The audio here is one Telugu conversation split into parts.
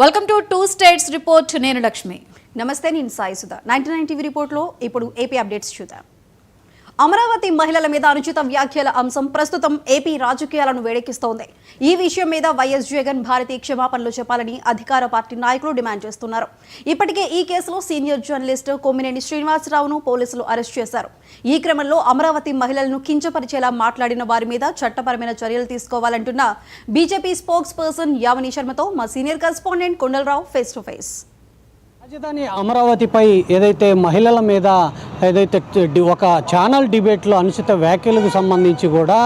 Welcome to two states report. నేను లక్ష్మి. నమస్తే, నేను సాయి సుధా. 99 టీవీ రిపోర్ట్లో ఇప్పుడు ఏపీ అప్డేట్స్ చూద్దాం. అమరావతి మహిళల మీద అనుచిత వ్యాఖ్యల అంశం ప్రస్తుతం ఏపీ రాజకీయాలను వేడెక్కిస్తోంది. ఈ విషయం మీద వైఎస్ జగన్ భారతీ క్షమాపణలు చెప్పాలని అధికార పార్టీ నాయకులు డిమాండ్ చేస్తున్నారు. ఇప్పటికే ఈ కేసులో సీనియర్ జర్నలిస్ట్ కొమ్మినేని శ్రీనివాసరావును పోలీసులు అరెస్ట్ చేశారు. ఈ క్రమంలో అమరావతి మహిళలను కించపరిచేలా మాట్లాడిన వారి మీద చట్టపరమైన చర్యలు తీసుకోవాలంటున్న బీజేపీ స్పోక్స్ పర్సన్ యామిని శర్మతో మా senior correspondent Kondalarao face to face. రాజధాని అమరావతిపై ఏదైతే మహిళల మీద ఏదైతే ఒక ఛానల్ డిబేట్లో అనుచిత వ్యాఖ్యలకు సంబంధించి కూడా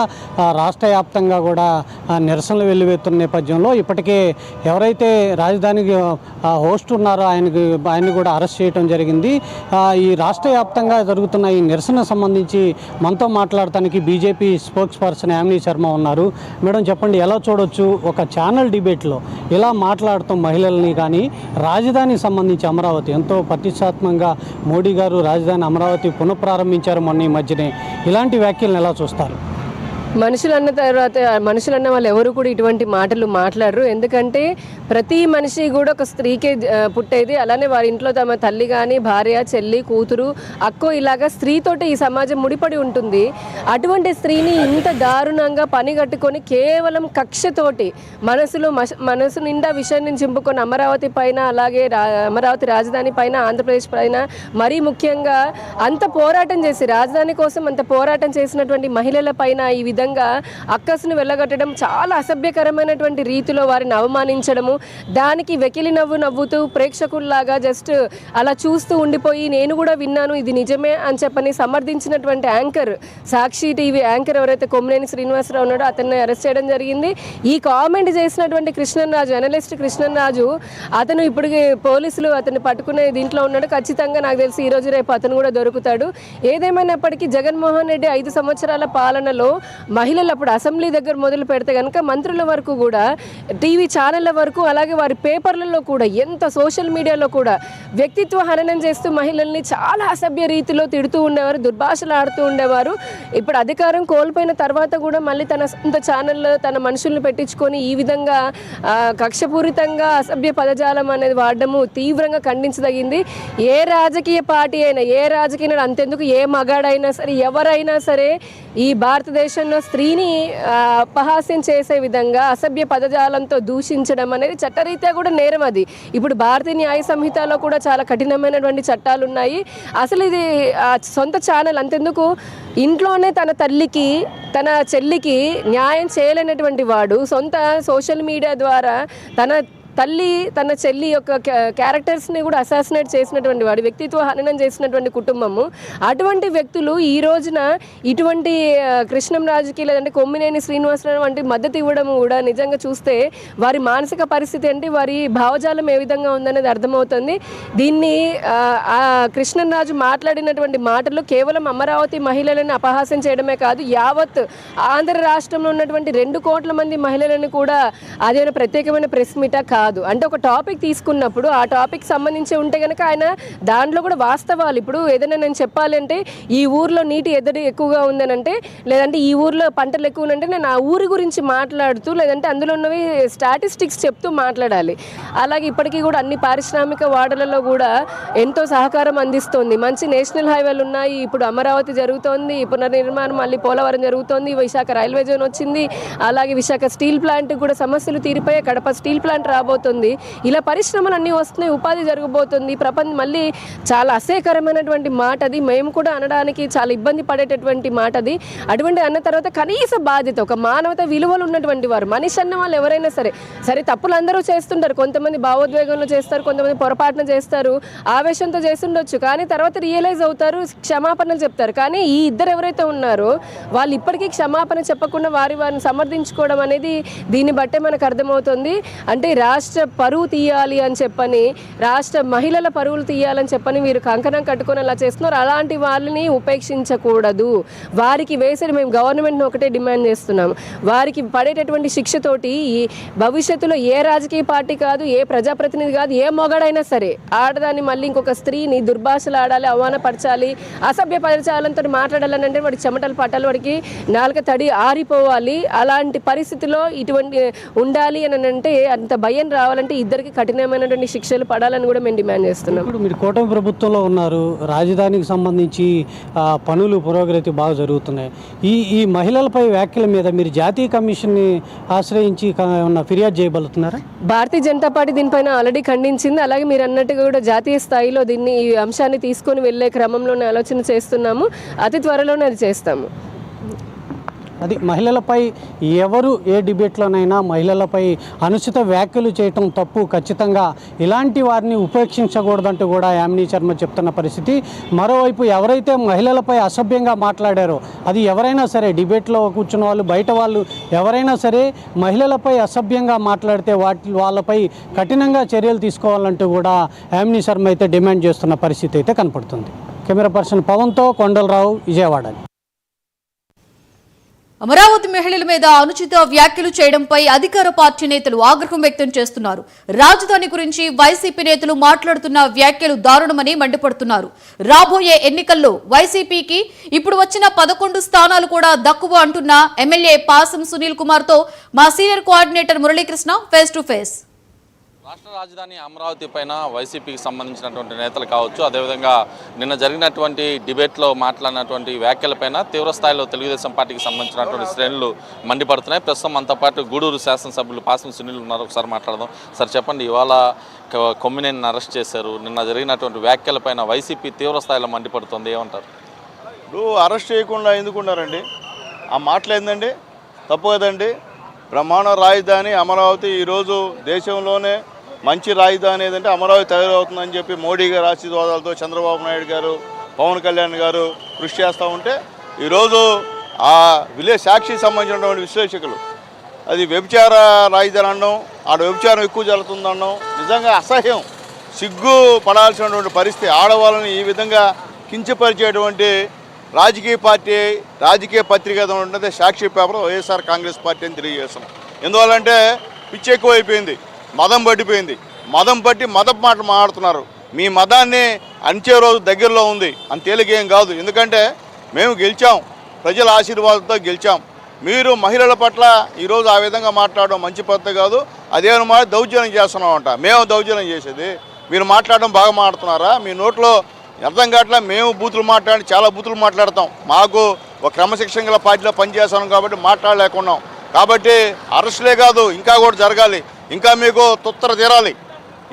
రాష్ట్ర వ్యాప్తంగా కూడా నిరసనలు వెల్లువెత్తున్న నేపథ్యంలో ఇప్పటికే ఎవరైతే రాజధానికి హోస్ట్ ఉన్నారో ఆయన్ని కూడా అరెస్ట్ చేయడం జరిగింది. ఈ రాష్ట్ర వ్యాప్తంగా జరుగుతున్న ఈ నిరసన సంబంధించి మనతో మాట్లాడటానికి BJP spokes person Yamini Sharma ఉన్నారు. మేడం, చెప్పండి, ఎలా చూడొచ్చు ఒక ఛానల్ డిబేట్లో ఇలా మాట్లాడటం మహిళల్ని? కానీ రాజధానికి సంబంధించి అమరావతి ఎంతో ప్రతిష్టాత్మకంగా మోడీ గారు రాజధాని అమరావతి పునఃప్రారంభించారు మొన్న ఈ మధ్యనే. ఇలాంటి వ్యాఖ్యలను ఎలా చూస్తారు? మనుషులన్న వాళ్ళు ఎవరు కూడా ఇటువంటి మాటలు మాట్లాడరు. ఎందుకంటే ప్రతి మనిషి కూడా ఒక స్త్రీకే పుట్టేది. అలానే వారి ఇంట్లో తమ తల్లి కానీ భార్య, చెల్లి, కూతురు, అక్కో ఇలాగా స్త్రీతోటి ఈ సమాజం ముడిపడి ఉంటుంది. అటువంటి స్త్రీని ఇంత దారుణంగా పని కట్టుకొని కేవలం కక్షతోటి మనసు నిండా విషయాన్ని చింపుకొని అమరావతి పైన, అలాగే అమరావతి రాజధాని పైన, ఆంధ్రప్రదేశ్ పైన మరీ ముఖ్యంగా అంత పోరాటం చేసి రాజధాని కోసం అంత పోరాటం చేసినటువంటి మహిళల పైన ఈ విధంగా అక్కసును వెళ్ళగట్టడం చాలా అసభ్యకరమైనటువంటి రీతిలో వారిని అవమానించడము, దానికి వెకిలి నవ్వుతూ ప్రేక్షకుల్లాగా జస్ట్ అలా చూస్తూ ఉండిపోయి నేను కూడా విన్నాను, ఇది నిజమే అని చెప్పని సమర్థించినటువంటి యాంకర్, సాక్షి టీవీ యాంకర్ ఎవరైతే కొమ్మినేని శ్రీనివాసరావు ఉన్నాడో అతన్ని అరెస్ట్ చేయడం జరిగింది. ఈ కామెంట్ చేసినటువంటి కృష్ణన్రాజు, అనలిస్ట్ కృష్ణన్రాజు, అతను ఇప్పుడు పోలీసులు అతన్ని పట్టుకునే దీంట్లో ఉన్నాడు. ఖచ్చితంగా నాకు తెలిసి ఈ రోజు రేపు అతను కూడా దొరుకుతాడు. ఏదేమైనప్పటికీ జగన్మోహన్ రెడ్డి 5 సంవత్సరాల పాలనలో మహిళలు అప్పుడు అసెంబ్లీ దగ్గర మొదలు పెడితే కనుక మంత్రుల వరకు కూడా, టీవీ ఛానళ్ళ వరకు, అలాగే వారి పేపర్లలో కూడా, ఎంత సోషల్ మీడియాలో కూడా వ్యక్తిత్వ హననం చేస్తూ మహిళల్ని చాలా అసభ్య రీతిలో తిడుతూ ఉండేవారు, దుర్భాషలు ఆడుతూ ఉండేవారు. ఇప్పుడు అధికారం కోల్పోయిన తర్వాత కూడా మళ్ళీ తన సొంత ఛానల్లో తన మనుషుల్ని పెట్టించుకొని ఈ విధంగా కక్షపూరితంగా అసభ్య పదజాలం అనేది వాడడము తీవ్రంగా ఖండించదగింది. ఏ రాజకీయ పార్టీ అయినా, ఏ రాజకీయ అంతెందుకు ఏ మగాడైనా సరే, ఎవరైనా సరే ఈ భారతదేశంలో స్త్రీని అపహాస్యం చేసే విధంగా అసభ్య పదజాలంతో దూషించడం అనేది చట్టరీత్యా కూడా నేరం. అది ఇప్పుడు భారతీయ న్యాయ సంహితలో కూడా చాలా కఠినమైనటువంటి చట్టాలు ఉన్నాయి. అసలు ఇది సొంత ఛానల్ అంతెందుకు ఇంట్లోనే తన తల్లికి, తన చెల్లికి న్యాయం చేయలేనటువంటి వాడు సొంత సోషల్ మీడియా ద్వారా తన తల్లి, తన చెల్లి యొక్క క్యారెక్టర్స్ని కూడా అసాసినేట్ చేసినటువంటి వాడు, వ్యక్తిత్వ హననం చేసినటువంటి కుటుంబము. అటువంటి వ్యక్తులు ఈ రోజున ఇటువంటి కృష్ణంరాజుకి లేదంటే కొమ్మినేని శ్రీనివాసరావు వంటి మద్దతు ఇవ్వడం కూడా నిజంగా చూస్తే వారి మానసిక పరిస్థితి ఏంటి, వారి భావజాలం ఏ విధంగా ఉందనేది అర్థమవుతుంది. దీన్ని కృష్ణంరాజు మాట్లాడినటువంటి మాటలు కేవలం అమరావతి మహిళలను అపహాస్యం చేయడమే కాదు, యావత్ ఆంధ్ర రాష్ట్రంలో ఉన్నటువంటి 2 కోట్ల మంది మహిళలను కూడా అదేనా ప్రత్యేకమైన ప్రెస్ మీటా కాదు. అంటే ఒక టాపిక్ తీసుకున్నప్పుడు ఆ టాపిక్ సంబంధించి ఉంటే కనుక ఆయన దాంట్లో కూడా వాస్తవాలు, ఇప్పుడు ఏదైనా నేను చెప్పాలంటే ఈ ఊర్లో నీటి ఎద్దడి ఎక్కువగా ఉందనంటే, లేదంటే ఈ ఊర్లో పంటలు ఎక్కువ ఉందంటే నేను ఆ ఊరి గురించి మాట్లాడుతూ, లేదంటే అందులో ఉన్నవి స్టాటిస్టిక్స్ చెప్తూ మాట్లాడాలి. అలాగే ఇప్పటికీ కూడా అన్ని పారిశ్రామిక వాడలలో కూడా ఎంతో సహకారం అందిస్తోంది. మంచి నేషనల్ హైవేలు ఉన్నాయి. ఇప్పుడు అమరావతి జరుగుతోంది, పునర్నిర్మాణం, మళ్ళీ పోలవరం జరుగుతోంది, విశాఖ రైల్వే జోన్ వచ్చింది, అలాగే విశాఖ స్టీల్ ప్లాంట్ కూడా సమస్యలు తీరిపోయాయి, కడప స్టీల్ ప్లాంట్ రాబోతుంది. ఇలా పరిశ్రమలు అన్నీ వస్తున్నాయి, ఉపాధి జరగబోతుంది. ప్రపంచం మళ్ళీ చాలా అసహ్యకరమైనటువంటి మాట అది, మేము కూడా అనడానికి చాలా ఇబ్బంది పడేటటువంటి మాట అది. అటువంటి అన్న తర్వాత కనీస బాధ్యత, ఒక మానవత విలువలు ఉన్నటువంటి వారు, మనిషి అన్న వాళ్ళు ఎవరైనా సరే తప్పులు అందరూ చేస్తుంటారు. కొంతమంది భావోద్వేగంలో చేస్తారు, కొంతమంది పొరపాటున చేస్తారు, ఆవేశంతో చేస్తుండొచ్చు, కానీ తర్వాత రియలైజ్ అవుతారు, క్షమాపణలు చెప్తారు. కానీ ఈ ఇద్దరు ఎవరైతే ఉన్నారో వాళ్ళు ఇప్పటికీ క్షమాపణ చెప్పకుండా వారిని సమర్థించుకోవడం అనేది దీన్ని బట్టే మనకు అర్థమవుతుంది. అంటే రాష్ట్ర పరువు తీయాలి అని చెప్పని, రాష్ట్ర మహిళల పరువులు తీయాలని చెప్పని వీరు కంకణం కట్టుకొని అలా చేస్తున్నారు. అలాంటి వాళ్ళని ఉపేక్షించకూడదు. వారికి వేసే మేము గవర్నమెంట్ని ఒకటే డిమాండ్ చేస్తున్నాం, వారికి పడేటటువంటి శిక్షతోటి భవిష్యత్తులో ఏ రాజకీయ పార్టీ కాదు, ఏ ప్రజాప్రతినిధి కాదు, ఏ మొగాడైనా సరే ఆడదాన్ని మళ్ళీ ఇంకొక స్త్రీని దుర్భాషలు ఆడాలి, అవమానపరచాలి, అసభ్య పదజాలంతో మాట్లాడాలని అంటే వాడికి చెమటలు పట్టాలి, వాడికి నాలుక తడి ఆరిపోవాలి. అలాంటి పరిస్థితిలో ఇటువంటి ఉండాలి అని అంటే అంత భయం రిజల్యూషన్ రావాలంటే ఇద్దరికి కఠినమైనటువంటి శిక్షలు పడాలని కూడా మేము డిమాండ్ చేస్తున్నాం. ఇప్పుడు మీరు కూటమి ప్రభుత్వంలో ఉన్నారు, రాజధానికి సంబంధించి పనులు పురోగతి బాగా జరుగుతున్నాయి. ఈ మహిళలపై వ్యాఖ్యల మీద మీరు జాతీయ కమిషన్ని ఆశ్రయించి ఏమన్నా ఫిర్యాదు చేయబలుతున్నారా? భారతీయ జనతా పార్టీ దీనిపైన ఆల్రెడీ ఖండించింది. అలాగే మీరు అన్నట్టుగా కూడా జాతీయ స్థాయిలో ఈ అంశాన్ని తీసుకొని వెళ్ళే క్రమంలోనే ఆలోచన చేస్తున్నాము. అతి త్వరలోనే అది చేస్తాము. అది మహిళలపై ఎవరు ఏ డిబేట్లోనైనా మహిళలపై అనుచిత వ్యాఖ్యలు చేయటం తప్పు, ఖచ్చితంగా ఇలాంటి వారిని ఉపేక్షించకూడదంటూ కూడా యామినీ శర్మ చెప్తున్న పరిస్థితి. మరోవైపు ఎవరైతే మహిళలపై అసభ్యంగా మాట్లాడారో అది ఎవరైనా సరే, డిబేట్లో కూర్చున్న వాళ్ళు బయట వాళ్ళు ఎవరైనా సరే మహిళలపై అసభ్యంగా మాట్లాడితే వాళ్ళపై కఠినంగా చర్యలు తీసుకోవాలంటూ కూడా యామినీ శర్మ అయితే డిమాండ్ చేస్తున్న పరిస్థితి అయితే కనపడుతుంది. కెమెరా పర్సన్ పవన్తో కొండలరావు, విజయవాడ. అమరావతి మహిళల మీద అనుచిత వ్యాఖ్యలు చేయడంపై అధికార పార్టీ నేతలు ఆగ్రహం వ్యక్తం చేస్తున్నారు. రాజధాని గురించి వైసీపీ నేతలు మాట్లాడుతున్న వ్యాఖ్యలు దారుణమని మండిపడుతున్నారు. రాబోయే ఎన్నికల్లో వైసీపీకి ఇప్పుడు వచ్చిన 11 స్థానాలు కూడా దక్కువ అంటున్న ఎమ్మెల్యే పాసం సునీల్ కుమార్ తో మా senior coordinator Muralikrishna face to face. రాష్ట్ర రాజధాని అమరావతి పైన వైసీపీకి సంబంధించినటువంటి నేతలు కావచ్చు, అదేవిధంగా నిన్న జరిగినటువంటి డిబేట్లో మాట్లాడినటువంటి వ్యాఖ్యలపైన తీవ్రస్థాయిలో తెలుగుదేశం పార్టీకి సంబంధించినటువంటి శ్రేణులు మండిపడుతున్నాయి. ప్రస్తుతం మనతో పాటు గూడూరు శాసనసభ్యులు పాసం సునీల్ ఉన్నారు. ఒకసారి మాట్లాడదాం. సార్ చెప్పండి, ఇవాళ కొమ్మినేని అరెస్ట్ చేశారు. నిన్న జరిగినటువంటి వ్యాఖ్యలపైన వైసీపీ తీవ్రస్థాయిలో మండిపడుతుంది, ఏమంటారు? ఇప్పుడు అరెస్ట్ చేయకుండా ఎందుకున్నారండి? ఆ మాటలేందండి, తప్పు కదండి. బ్రహ్మాండ రాజధాని అమరావతి ఈరోజు దేశంలోనే మంచి రాజధాని ఏదంటే అమరావతి తయారవుతుందని చెప్పి మోడీ గారు ఆశీర్వాదాలతో చంద్రబాబు నాయుడు గారు, పవన్ కళ్యాణ్ గారు కృషి చేస్తూ ఉంటే ఈరోజు ఆ విలేజ్ సాక్షికి సంబంధించినటువంటి విశ్లేషకులు అది వ్యభిచార రాజధాని అనడం, ఆడ వ్యభిచారం ఎక్కువ జరుగుతుందనడం నిజంగా అసహ్యం, సిగ్గు పడాల్సినటువంటి పరిస్థితి. ఆడవాళ్ళని ఈ విధంగా కించపరిచేటువంటి రాజకీయ పార్టీ, రాజకీయ పత్రిక ఉంటుంది సాక్షి పేపర్, వైఎస్ఆర్ కాంగ్రెస్ పార్టీ అని తెలియజేస్తున్నాం. ఎందువల్లంటే పిచ్చి ఎక్కువైపోయింది, మదం పట్టిపోయింది. మదం పట్టి మదపు మాట మాట్లాడుతున్నారు. మీ మదాన్ని అంచే రోజు దగ్గరలో ఉంది, అంత తేలికేం కాదు. ఎందుకంటే మేము గెలిచాం, ప్రజల ఆశీర్వాదంతో గెలిచాం. మీరు మహిళల పట్ల ఈరోజు ఆ విధంగా మాట్లాడడం మంచి పద్ధతి కాదు. అదేమో దౌర్జన్యం చేస్తున్నామంట. మేము దౌర్జన్యం చేసేది మీరు మాట్లాడడం బాగా మాట్లాడుతున్నారా? మీ నోట్లో అర్థం కావట్లే. మేము బూతులు మాట్లాడి చాలా బూతులు మాట్లాడతాం. మాకు ఒక క్రమశిక్షణ గల పార్టీలో పనిచేస్తాం కాబట్టి మాట్లాడలేకున్నాం. కాబట్టి అరెస్టులే కాదు, ఇంకా కూడా జరగాలి. ఇంకా మీకు తుత్తర తీరాలి.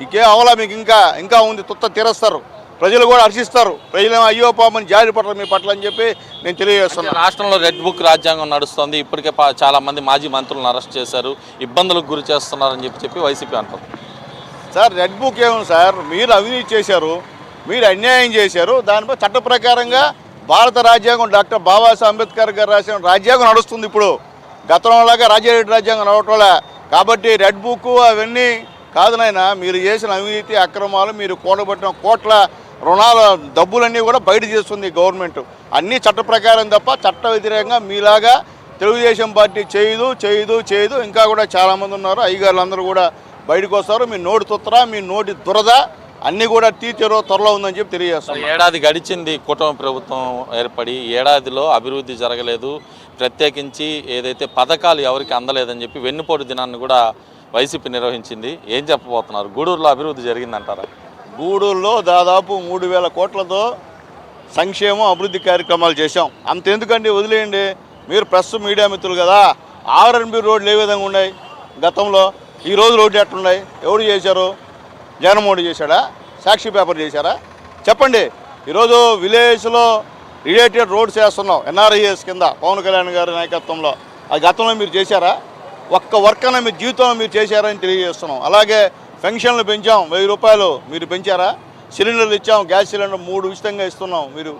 ఇంకే అవలా మీకు ఇంకా ఉంది, తుత్తర తీరేస్తారు. ప్రజలు కూడా హర్షిస్తారు. ప్రజలు అయ్యో పాపని జారి పడరు మీ పట్ల అని చెప్పి నేను తెలియజేస్తున్నాను. రాష్ట్రంలో రెడ్ బుక్ రాజ్యాంగం నడుస్తుంది. ఇప్పటికే చాలా మంది మాజీ మంత్రులను అరెస్ట్ చేశారు, ఇబ్బందులకు గురి చేస్తున్నారని చెప్పి వైసీపీ అంటారు. సార్ రెడ్ బుక్ ఏముంది సార్? మీరు అవినీతి చేశారు, మీరు అన్యాయం చేశారు. దానిపై చట్ట ప్రకారంగా భారత రాజ్యాంగం డాక్టర్ బాబాసాహెబ్ అంబేద్కర్ గారు రాసిన రాజ్యాంగం నడుస్తుంది. ఇప్పుడు గతంలాగా రాజారెడ్డి రాజ్యాంగం నడవటంలే. కాబట్టి రెడ్ బుక్ అవన్నీ కాదు నాయన. మీరు చేసిన అవినీతి అక్రమాలు, మీరు కూడబట్టిన కోట్ల రుణాల డబ్బులన్నీ కూడా బయట చేస్తుంది గవర్నమెంట్. అన్నీ చట్ట ప్రకారం తప్ప చట్ట వ్యతిరేకంగా మీలాగా తెలుగుదేశం పార్టీ చేయదు. ఇంకా కూడా చాలామంది ఉన్నారు. అయ్యగారులు అందరూ కూడా బయటకు వస్తారు. మీ నోటి తుత్తర, మీ నోటి దురద అన్నీ కూడా తీర్చరో త్వరలో ఉందని చెప్పి తెలియజేస్తాం. ఏడాది గడిచింది కూటమి ప్రభుత్వం ఏర్పడి, ఏడాదిలో అభివృద్ధి జరగలేదు. ప్రత్యేకించి ఏదైతే పథకాలు ఎవరికి అందలేదని చెప్పి వెన్నుపోటు దినాన్ని కూడా వైసీపీ నిర్వహించింది. ఏం చెప్పబోతున్నారు? గూడూరులో అభివృద్ధి జరిగిందంటారా? గూడూరులో దాదాపు 3,000 కోట్లతో సంక్షేమం అభివృద్ధి కార్యక్రమాలు చేశాం. అంతెందుకండి, వదిలేయండి. మీరు ప్రెస్ మీడియా మిత్రులు కదా, ఆర్ఎన్బి రోడ్లు ఏ విధంగా ఉన్నాయి గతంలో, ఈరోజు రోడ్లు ఎట్లున్నాయి? ఎవరు చేశారు? జగన్మోహన్ చేశాడా? సాక్షి పేపర్ చేశారా? చెప్పండి. ఈరోజు విలేజ్లో రిలేటెడ్ రోడ్స్ వేస్తున్నాం ఎన్ఆర్ఐఎస్ కింద పవన్ కళ్యాణ్ గారి నాయకత్వంలో. ఆ గతంలో మీరు చేశారా? ఒక్క వర్క్ అన్న మీ జీవితంలో మీరు చేశారని తెలియజేస్తున్నాం. అలాగే పెన్షన్లు పెంచాం, 1000 రూపాయలు మీరు పెంచారా? సిలిండర్లు ఇచ్చాం, గ్యాస్ సిలిండర్ 3 ఉచితంగా ఇస్తున్నాం, మీరు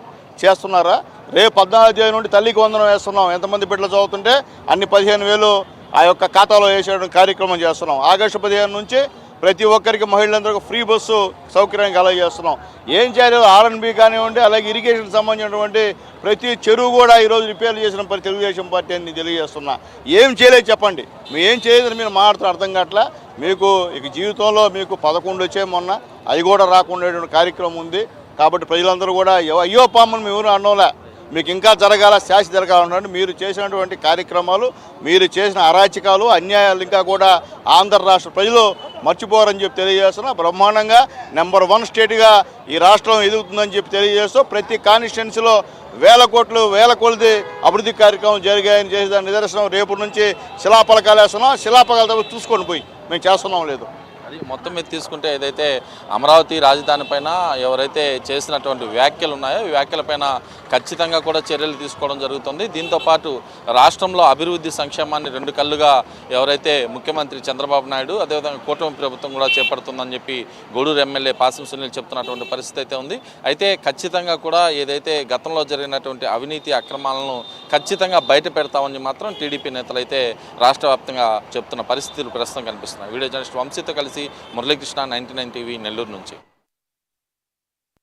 చేస్తున్నారా? రేపు 14 నుండి తల్లికి వందనం వేస్తున్నాం. ఎంతమంది బిడ్డలు చదువుతుంటే అన్ని 15,000 ఆ యొక్క ఖాతాలో వేసేయడం కార్యక్రమం చేస్తున్నాం. ఆగస్టు 15 నుంచి ప్రతి ఒక్కరికి మహిళలందరికీ ఫ్రీ బస్సు సౌకర్యానికి అలా చేస్తున్నాం. ఏం చేయాలి? ఆర్ఎన్బి కానివ్వండి, అలాగే ఇరిగేషన్ సంబంధించినటువంటి ప్రతి చెరువు కూడా ఈరోజు రిపేర్ చేసిన తెలుగుదేశం పార్టీ అని తెలియజేస్తున్నా. ఏం చేయలేదు చెప్పండి. మీరు ఏం చేయలేదని మీరు మాట్లాడుతున్న అర్థం కావట్లా. మీకు ఇక జీవితంలో మీకు 11 వచ్చాయి మొన్న, అవి కూడా రాకుండా కార్యక్రమం ఉంది. కాబట్టి ప్రజలందరూ కూడా అయ్యో పామని మేము ఎవరు అనడంలే. మీకు ఇంకా జరగాల, శాస్తి జరగాలంటే మీరు చేసినటువంటి కార్యక్రమాలు, మీరు చేసిన అరాచకాలు, అన్యాయాలు ఇంకా కూడా ఆంధ్ర రాష్ట్ర ప్రజలు మర్చిపోరని చెప్పి తెలియజేస్తున్నా. బ్రహ్మాండంగా నెంబర్ 1 స్టేట్గా ఈ రాష్ట్రం ఎదుగుతుందని చెప్పి తెలియజేస్తూ ప్రతి కాన్స్టిట్యున్సీలో వేల కొలది అభివృద్ధి కార్యక్రమం జరిగాయని చేసేదాని నిదర్శనం. రేపు నుంచి శిలాఫలకాలు వేస్తున్నాం. శిలాఫలకాలతో చూసుకొని పోయి మేము చేస్తున్నాం లేదు. అది మొత్తం మీద తీసుకుంటే ఏదైతే అమరావతి రాజధాని పైన ఎవరైతే చేసినటువంటి వ్యాఖ్యలు ఉన్నాయో ఈ వ్యాఖ్యలపైన ఖచ్చితంగా కూడా చర్యలు తీసుకోవడం జరుగుతుంది. దీంతోపాటు రాష్ట్రంలో అభివృద్ధి సంక్షేమాన్ని 2 కళ్ళుగా ఎవరైతే ముఖ్యమంత్రి చంద్రబాబు నాయుడు అదేవిధంగా కూటమి ప్రభుత్వం కూడా చేపడుతుందని చెప్పి గూడూరు ఎమ్మెల్యే పాసం సునీల్ చెప్తున్నటువంటి పరిస్థితి అయితే ఉంది. అయితే ఖచ్చితంగా కూడా ఏదైతే గతంలో జరిగినటువంటి అవినీతి అక్రమాలను ఖచ్చితంగా బయట పెడతామని మాత్రం టీడీపీ నేతలు అయితే రాష్ట్ర వ్యాప్తంగా చెప్తున్న పరిస్థితులు ప్రస్తుతం కనిపిస్తున్నాయి. వీడియో జర్నలిస్ట్ వంశీతో కలిసి మురళీకృష్ణ, 99 టీవీ, నెల్లూరు నుంచి.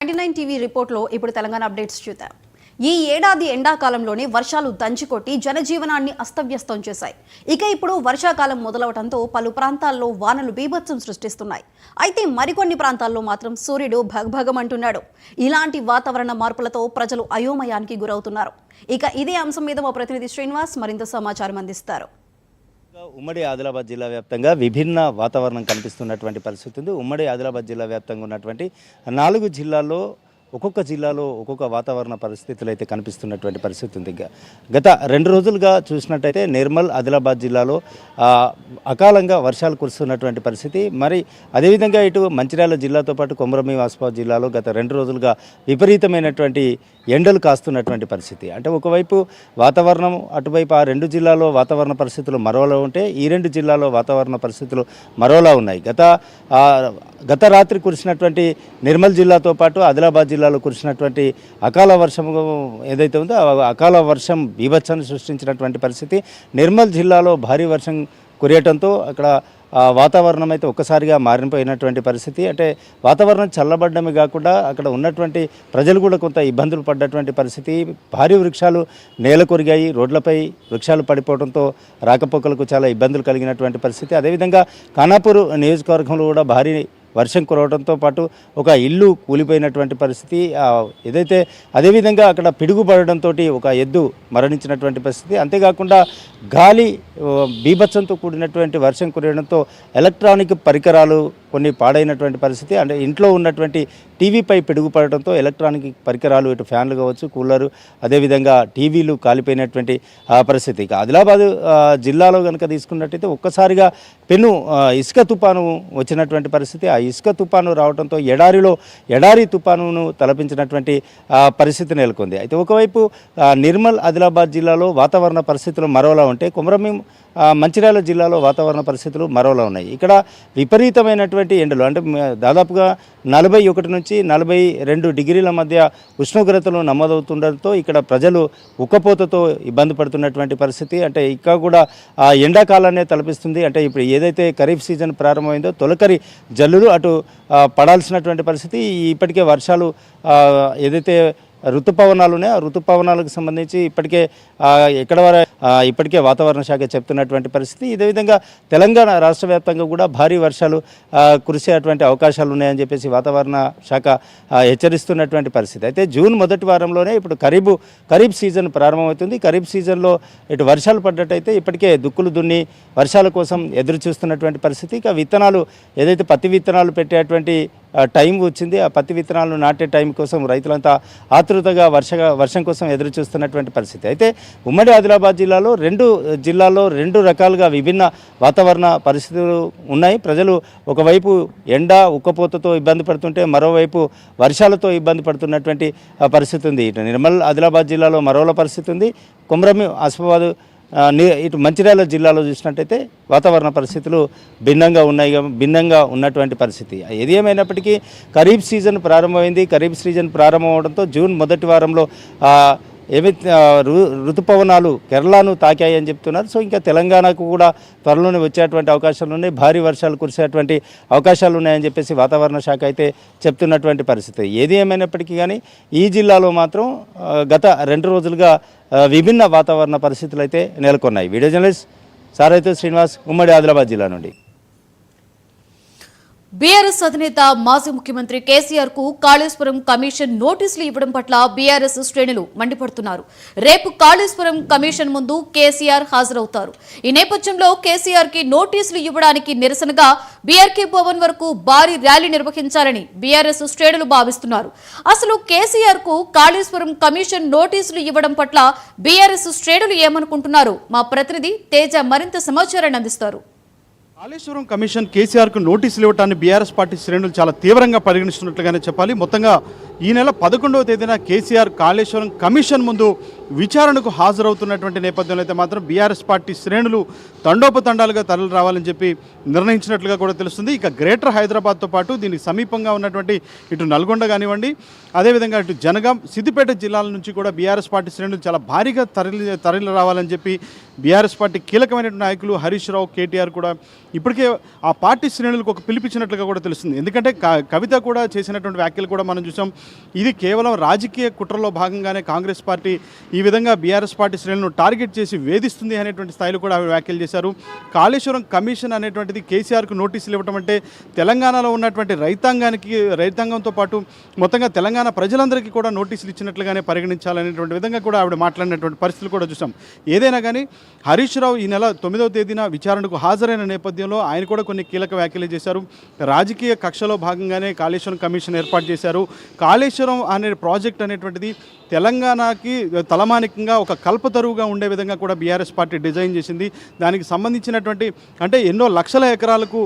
99 టీవీ రిపోర్ట్లో ఇప్పుడు తెలంగాణ అప్డేట్స్ చూద్దాం. ఈ ఏడాది ఎండాకాలంలోనే వర్షాలు దంచికొట్టి జనజీవనాన్ని అస్తవ్యస్తం చేశాయి. ఇక ఇప్పుడు వర్షాకాలం మొదలవడంతో పలు ప్రాంతాల్లో వానలు బీభత్సం సృష్టిస్తున్నాయి. అయితే మరికొన్ని ప్రాంతాల్లో మాత్రం సూర్యుడు భగభగమంటున్నాడు. ఇలాంటి వాతావరణ మార్పులతో ప్రజలు అయోమయానికి గురవుతున్నారు. ఇక ఇదే అంశం మీద మా ప్రతినిధి శ్రీనివాస్ మరింత సమాచారం అందిస్తారు. ఉమ్మడి ఆదిలాబాద్ జిల్లా వ్యాప్తంగా విభిన్న వాతావరణం కనిపిస్తున్నటువంటి పరిస్థితి ఉంది. ఉమ్మడి ఆదిలాబాద్ జిల్లా వ్యాప్తంగా ఉన్నటువంటి 4 జిల్లాల్లో ఒక్కొక్క జిల్లాలో ఒక్కొక్క వాతావరణ పరిస్థితులు అయితే కనిపిస్తున్నటువంటి పరిస్థితి ఉంది. గత 2 రోజులుగా చూసినట్టయితే నిర్మల్, ఆదిలాబాద్ జిల్లాలో అకాలంగా వర్షాలు కురుస్తున్నటువంటి పరిస్థితి. మరి అదేవిధంగా ఇటు మంచిర్యాల జిల్లాతో పాటు కొమరంభీం ఆసిఫాబాద్ జిల్లాలో గత 2 రోజులుగా విపరీతమైనటువంటి ఎండలు కాస్తున్నటువంటి పరిస్థితి. అంటే ఒకవైపు వాతావరణం, అటువైపు ఆ 2 జిల్లాలో వాతావరణ పరిస్థితులు మరోలా ఉంటే ఈ 2 జిల్లాలో వాతావరణ పరిస్థితులు మరోలా ఉన్నాయి. గత రాత్రి కురిసినటువంటి నిర్మల్ జిల్లాతో పాటు ఆదిలాబాద్ జిల్లాలో కురిసినటువంటి అకాల వర్షం ఏదైతే ఉందో అకాల వర్షం బీభత్సాన్ని సృష్టించినటువంటి పరిస్థితి. నిర్మల్ జిల్లాలో భారీ వర్షం కురియటంతో అక్కడ వాతావరణం అయితే ఒక్కసారిగా మారిపోయినటువంటి పరిస్థితి. అంటే వాతావరణం చల్లబడ్డమే కాకుండా అక్కడ ఉన్నటువంటి ప్రజలు కూడా కొంత ఇబ్బందులు పడ్డటువంటి పరిస్థితి. భారీ వృక్షాలు నేల కొరిగాయి, రోడ్లపై వృక్షాలు పడిపోవడంతో రాకపోకలకు చాలా ఇబ్బందులు కలిగినటువంటి పరిస్థితి. అదేవిధంగా ఖానాపూర్ నియోజకవర్గంలో కూడా భారీ వర్షం కురవడంతో పాటు ఒక ఇల్లు కూలిపోయినటువంటి పరిస్థితి ఏదైతే. అదేవిధంగా అక్కడ పిడుగుపడడంతో ఒక ఎద్దు మరణించినటువంటి పరిస్థితి. అంతేకాకుండా గాలి బీభత్సంతో కూడినటువంటి వర్షం కురవడంతో ఎలక్ట్రానిక్ పరికరాలు కొన్ని పాడైనటువంటి పరిస్థితి. అంటే ఇంట్లో ఉన్నటువంటి టీవీపై పిడుగుపడటంతో ఎలక్ట్రానిక్ పరికరాలు, ఇటు ఫ్యాన్లు కావచ్చు, కూలరు, అదేవిధంగా టీవీలు కాలిపోయినటువంటి పరిస్థితి. ఇక ఆదిలాబాద్ జిల్లాలో కనుక తీసుకున్నట్టయితే ఒక్కసారిగా పెను ఇసుక తుఫాను వచ్చినటువంటి పరిస్థితి. ఆ ఇసుక తుఫాను రావడంతో ఎడారి తుఫానును తలపించినటువంటి పరిస్థితి నెలకొంది. అయితే ఒకవైపు నిర్మల్, ఆదిలాబాద్ జిల్లాలో వాతావరణ పరిస్థితులు మరోలా ఉంటే కొమరంభీం, మంచిర్యాల జిల్లాలో వాతావరణ పరిస్థితులు మరోలా ఉన్నాయి. ఇక్కడ విపరీతమైనటువంటి ఎండలు, అంటే దాదాపుగా 41 నుంచి 42 డిగ్రీల మధ్య ఉష్ణోగ్రతలు నమోదవుతుండటంతో ఇక్కడ ప్రజలు ఉక్కపోతతో ఇబ్బంది పడుతున్నటువంటి పరిస్థితి. అంటే ఇంకా కూడా ఎండాకాలాన్నే తలపిస్తుంది. అంటే ఇప్పుడు ఏదైతే ఖరీఫ్ సీజన్ ప్రారంభమైందో తొలకరి జల్లులు అటు పడాల్సినటువంటి పరిస్థితి. ఇప్పటికే వర్షాలు ఏదైతే ఋతుపవనాలు ఉన్నాయో ఆ ఋతుపవనాలకు సంబంధించి ఇప్పటికే వాతావరణ శాఖ చెప్తున్నటువంటి పరిస్థితి. ఇదే విధంగా తెలంగాణ రాష్ట్ర వ్యాప్తంగా కూడా భారీ వర్షాలు కురిసేటువంటి అవకాశాలు ఉన్నాయని చెప్పేసి వాతావరణ శాఖ హెచ్చరిస్తున్నటువంటి పరిస్థితి. అయితే జూన్ మొదటి వారంలోనే ఇప్పుడు ఖరీఫ్ సీజన్ ప్రారంభమవుతుంది. ఖరీఫ్ సీజన్లో ఇటు వర్షాలు పడ్డట్టయితే ఇప్పటికే దుక్కులు దున్ని వర్షాల కోసం ఎదురు చూస్తున్నటువంటి పరిస్థితి. ఇక విత్తనాలు ఏదైతే పత్తి విత్తనాలు పెట్టేటువంటి టైం వచ్చింది, ఆ పత్తి విత్తనాలను నాటే టైం కోసం రైతులంతా ఆతృతగా వర్షం కోసం ఎదురు చూస్తున్నటువంటి పరిస్థితి. అయితే ఉమ్మడి ఆదిలాబాద్ జిల్లాలో 2 జిల్లాల్లో 2 రకాలుగా విభిన్న వాతావరణ పరిస్థితులు ఉన్నాయి. ప్రజలు ఒకవైపు ఎండ ఉక్కపోతతో ఇబ్బంది పడుతుంటే మరోవైపు వర్షాలతో ఇబ్బంది పడుతున్నటువంటి పరిస్థితి ఉంది. ఇటు నిర్మల్, ఆదిలాబాద్ జిల్లాలో మరోలా పరిస్థితి ఉంది. కొమరంభీం, ఆసిఫాబాద్, ఇటు మంచిర్యాల జిల్లాలో చూసినట్టయితే వాతావరణ పరిస్థితులు భిన్నంగా ఉన్నటువంటి పరిస్థితి. ఏది ఏమైనప్పటికీ ఖరీఫ్ సీజన్ ప్రారంభమైంది. ఖరీఫ్ సీజన్ ప్రారంభమవడంతో జూన్ మొదటి వారంలో ఋతుపవనాలు కేరళను తాకాయి అని చెప్తున్నారు. సో ఇంకా తెలంగాణకు కూడా త్వరలోనే వచ్చేటువంటి అవకాశాలు ఉన్నాయి, భారీ వర్షాలు కురిసేటువంటి అవకాశాలు ఉన్నాయని చెప్పేసి వాతావరణ శాఖ అయితే చెప్తున్నటువంటి పరిస్థితి. ఏది ఏమైనప్పటికీ కానీ ఈ జిల్లాలో మాత్రం గత 2 రోజులుగా విభిన్న వాతావరణ పరిస్థితులు అయితే నెలకొన్నాయి. వీడియో జర్నలిస్ట్ సారైతు శ్రీనివాస్, ఉమ్మడి ఆదిలాబాద్ జిల్లా నుండి. బీఆర్ఎస్ అధినేత మాజీ ముఖ్యమంత్రి కేసీఆర్ కు కాళేశ్వరం కమిషన్ నోటీసులు ఇవ్వడం పట్ల బీఆర్ఎస్ శ్రేణులు మండిపడుతున్నారు. రేపు కాళేశ్వరం కమిషన్ ముందు కేసీఆర్ హాజరవుతారు. ఈ నేపథ్యంలో కేసీఆర్ కి నోటీసులు ఇవ్వడానికి నిరసనగా బీఆర్కే భవన్ వరకు భారీ ర్యాలీ నిర్వహించాలని బీఆర్ఎస్ శ్రేణులు భావిస్తున్నారు. అసలు కేసీఆర్ కు కాళేశ్వరం కమిషన్ నోటీసులు ఇవ్వడం పట్ల బీఆర్ఎస్ శ్రేణులు ఏమనుకుంటున్నారు? మా ప్రతినిధి తేజ మరింత సమాచారాన్ని అందిస్తారు. కాళేశ్వరం కమిషన్ కేసీఆర్కు నోటీసులు ఇవ్వటాన్ని బీఆర్ఎస్ పార్టీ శ్రేణులు చాలా తీవ్రంగా పరిగణిస్తున్నట్లుగానే చెప్పాలి. మొత్తంగా ఈ నెల 11వ తేదీన కేసీఆర్ కాళేశ్వరం కమిషన్ ముందు విచారణకు హాజరవుతున్నటువంటి నేపథ్యంలో అయితే మాత్రం బీఆర్ఎస్ పార్టీ శ్రేణులు తండోపతండాలుగా తరలి రావాలని చెప్పి నిర్ణయించినట్లుగా కూడా తెలుస్తుంది. ఇక గ్రేటర్ హైదరాబాద్తో పాటు దీనికి సమీపంగా ఉన్నటువంటి ఇటు నల్గొండ కానివ్వండి, అదేవిధంగా ఇటు జనగాం, సిద్దిపేట జిల్లాల నుంచి కూడా బీఆర్ఎస్ పార్టీ శ్రేణులు చాలా భారీగా తరలి రావాలని చెప్పి బీఆర్ఎస్ పార్టీ కీలకమైనటువంటి నాయకులు హరీష్ రావు, కేటీఆర్ కూడా ఇప్పటికే ఆ పార్టీ శ్రేణులకు ఒక పిలిపించినట్లుగా కూడా తెలుస్తుంది. ఎందుకంటే కవిత కూడా చేసినటువంటి వ్యాఖ్యలు కూడా మనం చూసాం. ఇది కేవలం రాజకీయ కుట్రలో భాగంగానే కాంగ్రెస్ పార్టీ ఈ విధంగా బీఆర్ఎస్ పార్టీ శ్రేణులను టార్గెట్ చేసి వేధిస్తుంది అనేటువంటి స్థాయిలో కూడా ఆవిడ వ్యాఖ్యలు చేశారు. కాళేశ్వరం కమిషన్ అనేటువంటిది కేసీఆర్కు నోటీసులు ఇవ్వడం అంటే తెలంగాణలో ఉన్నటువంటి రైతాంగంతో పాటు మొత్తంగా తెలంగాణ ప్రజలందరికీ కూడా నోటీసులు ఇచ్చినట్లుగానే పరిగణించాలనేటువంటి విధంగా కూడా ఆవిడ మాట్లాడినటువంటి పరిస్థితులు కూడా చూసాం. ఏదైనా కానీ హరీష్ రావు ఈ నెల 9వ తేదీన విచారణకు హాజరైన నేపథ్యంలో ఆయన కూడా కొన్ని కీలక వ్యాఖ్యలు చేశారు. రాజకీయ కక్షలో భాగంగానే కాళేశ్వరం కమిషన్ ఏర్పాటు చేశారు. కాళేశ్వరం అనే ప్రాజెక్ట్ అనేటువంటిది తెలంగాణకి తలమానికంగా ఒక కల్పతరువుగా ఉండే విధంగా కూడా బీఆర్ఎస్ పార్టీ డిజైన్ చేసింది. దానికి సంబంధించినటువంటి అంటే ఎన్నో లక్షల ఎకరాలకు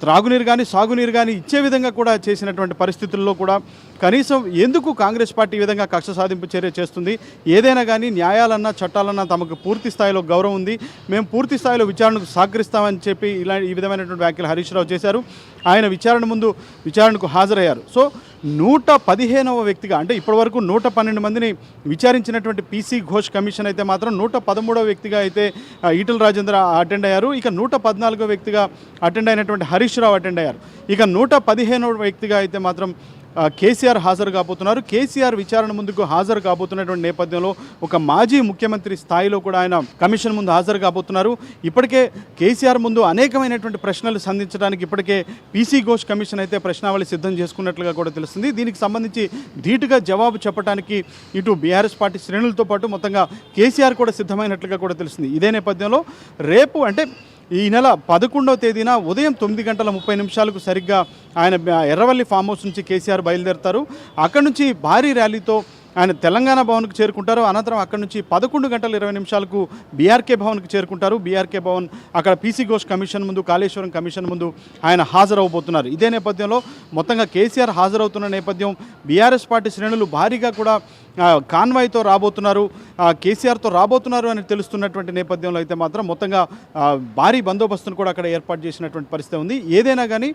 త్రాగునీరు కానీ సాగునీరు కానీ ఇచ్చే విధంగా కూడా చేసినటువంటి పరిస్థితుల్లో కూడా కనీసం ఎందుకు కాంగ్రెస్ పార్టీ ఈ విధంగా కక్ష సాధింపు చర్య చేస్తుంది? ఏదైనా కానీ న్యాయాలన్నా చట్టాలన్నా తమకు పూర్తి స్థాయిలో గౌరవం ఉంది, మేము పూర్తి స్థాయిలో విచారణకు సహకరిస్తామని చెప్పి ఈ విధమైనటువంటి వ్యాఖ్యలు హరీష్ రావు చేశారు. ఆయన విచారణకు హాజరయ్యారు. సో 115వ వ్యక్తిగా అంటే ఇప్పటివరకు 112 మందిని విచారించినటువంటి పీసీ ఘోష్ కమిషన్ అయితే మాత్రం 113వ వ్యక్తిగా అయితే ఈటల రాజేంద్ర అటెండ్ అయ్యారు. ఇక 114వ వ్యక్తిగా అటెండ్ అయినటువంటి హరీష్ రావు అటెండ్ అయ్యారు. ఇక 115వ వ్యక్తిగా అయితే మాత్రం కేసీఆర్ హాజరు కాబోతున్నారు. కేసీఆర్ విచారణ ముందుకు హాజరు కాబోతున్నటువంటి నేపథ్యంలో ఒక మాజీ ముఖ్యమంత్రి స్థాయిలో కూడా ఆయన కమిషన్ ముందు హాజరు కాబోతున్నారు. ఇప్పటికే కేసీఆర్ ముందు అనేకమైనటువంటి ప్రశ్నలు సంధించడానికి ఇప్పటికే పీసీ ఘోష్ కమిషన్ అయితే ప్రశ్నావళి సిద్ధం చేసుకున్నట్లుగా కూడా తెలుస్తుంది. దీనికి సంబంధించి ధీటుగా జవాబు చెప్పడానికి ఇటు బీఆర్ఎస్ పార్టీ శ్రేణులతో పాటు మొత్తంగా కేసీఆర్ కూడా సిద్ధమైనట్లుగా కూడా తెలుస్తుంది. ఇదే నేపథ్యంలో రేపు అంటే ఈ నెల 11వ తేదీన ఉదయం 9:30 సరిగ్గా ఆయన ఎర్రవల్లి ఫామ్ హౌస్ నుంచి కేసీఆర్ బయలుదేరుతారు. అక్కడి నుంచి భారీ ర్యాలీతో ఆయన తెలంగాణ భవన్కు చేరుకుంటారు. అనంతరం అక్కడి నుంచి 11:20 బీఆర్కే భవన్కు చేరుకుంటారు. బీఆర్కే భవన్ అక్కడ పీసీ ఘోష్ కమిషన్ ముందు, కాళేశ్వరం కమిషన్ ముందు ఆయన హాజరవబోతున్నారు. ఇదే నేపథ్యంలో మొత్తంగా కేసీఆర్ హాజరవుతున్న నేపథ్యం బీఆర్ఎస్ పార్టీ శ్రేణులు భారీగా కూడా కాన్వాయ్తో రాబోతున్నారు, కేసీఆర్తో రాబోతున్నారు అని తెలుస్తున్నటువంటి నేపథ్యంలో అయితే మాత్రం మొత్తంగా భారీ బందోబస్తును కూడా అక్కడ ఏర్పాటు చేసినటువంటి పరిస్థితి ఉంది. ఏదైనా కానీ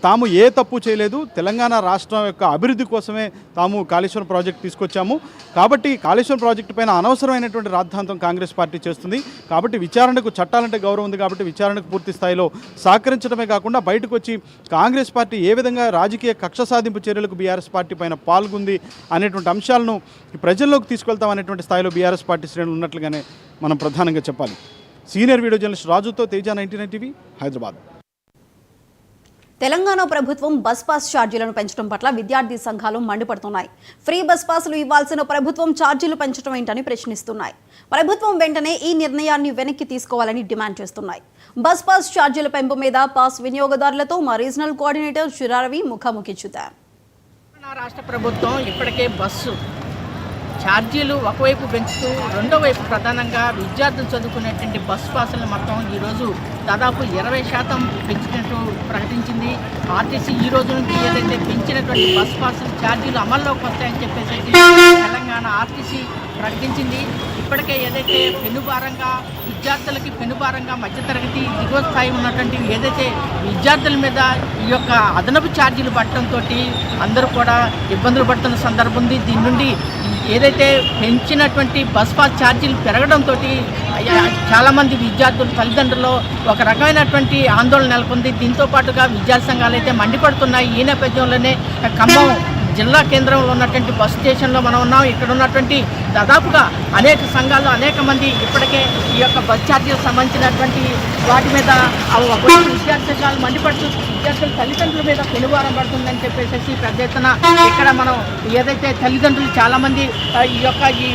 తాము ఏ తప్పు చేయలేదు, తెలంగాణ రాష్ట్రం యొక్క అభివృద్ధి కోసమే తాము కాళేశ్వరం ప్రాజెక్టు తీసుకొచ్చాము. కాబట్టి కాళేశ్వరం ప్రాజెక్టు పైన అనవసరమైనటువంటి రాద్ధాంతం కాంగ్రెస్ పార్టీ చేస్తుంది. కాబట్టి విచారణకు చట్టాలంటే గౌరవం ఉంది కాబట్టి విచారణకు పూర్తి స్థాయిలో సహకరించడమే కాకుండా బయటకు వచ్చి కాంగ్రెస్ పార్టీ ఏ విధంగా రాజకీయ కక్ష సాధింపు చర్యలకు బీఆర్ఎస్ పార్టీ పైన పాల్గొంది అనేటువంటి అంశాలను ప్రజల్లోకి తీసుకెళ్తాం అనేటువంటి స్థాయిలో బీఆర్ఎస్ పార్టీ శ్రేణులు ఉన్నట్లుగానే మనం ప్రధానంగా చెప్పాలి. సీనియర్ వీడియో జర్నలిస్ట్ రాజుతో తేజ, 99 టీవీ, హైదరాబాద్. తెలంగాణ ప్రభుత్వం బస్ పాస్ ఛార్జీలను పెంచడం పట్ల విద్యార్థి సంఘాలు మండిపడుతున్నాయి. ఫ్రీ బస్ పాసులు ఇవ్వాల్సిన ప్రభుత్వం ఛార్జీలు పెంచడం ఏంటని ప్రశ్నిస్తున్నాయి. ప్రభుత్వం వెంటనే ఈ నిర్ణయాన్ని వెనక్కి తీసుకోవాలని డిమాండ్ చేస్తున్నాయి. బస్ పాస్ ఛార్జీల పెంపు మీద పాస్ వినియోగదారులతో మా రీజనల్ కోఆర్డినేటర్ శిరారవి ముఖాముఖి చూద్దాం. రాష్ట్ర ప్రభుత్వం ఇప్పటికే బస్సు ఛార్జీలు ఒకవైపు పెంచుతూ రెండో వైపు ప్రధానంగా విద్యార్థులు చదువుకునేటువంటి బస్ పాసులను మొత్తం ఈరోజు దాదాపు 20% పెంచినట్టు ప్రకటించింది. ఆర్టీసీ ఈ రోజు నుంచి ఏదైతే పెంచినటువంటి బస్ పాసుల ఛార్జీలు అమల్లోకి వస్తాయని చెప్పేసి తెలంగాణ ఆర్టీసీ ప్రకటించింది. ఇప్పటికే ఏదైతే పెనుభారంగా విద్యార్థులకి పెనుభారంగా మధ్యతరగతి దిగువ స్థాయి ఉన్నటువంటి ఏదైతే విద్యార్థుల మీద ఈ యొక్క అదనపు ఛార్జీలు పట్టడంతో అందరూ కూడా ఇబ్బందులు పడుతున్న సందర్భం ఉంది. దీని నుండి ఏదైతే పెంచినటువంటి బస్ పాస్ ఛార్జీలు పెరగడంతో చాలామంది విద్యార్థులు తల్లిదండ్రులు ఒక రకమైనటువంటి ఆందోళన నెలకొంది. దీంతో పాటుగా విద్యార్థి సంఘాలు అయితే మండిపడుతున్నాయి. ఈ నేపథ్యంలోనే ఖమ్మం జిల్లా కేంద్రంలో ఉన్నటువంటి బస్ స్టేషన్లో మనం ఉన్నాం. ఇక్కడ ఉన్నటువంటి దాదాపుగా అనేక సంఘాలు, అనేక మంది ఇప్పటికే ఈ యొక్క బస్ ఛార్జీలకు సంబంధించినటువంటి వాటి మీద విద్యార్థి సంఘాలు మండిపడుతూ విద్యార్థుల తల్లిదండ్రుల మీద పెనుభారం పడుతుందని చెప్పేసి పెద్ద ఎత్తున ఇక్కడ మనం ఏదైతే తల్లిదండ్రులు చాలామంది ఈ యొక్క ఈ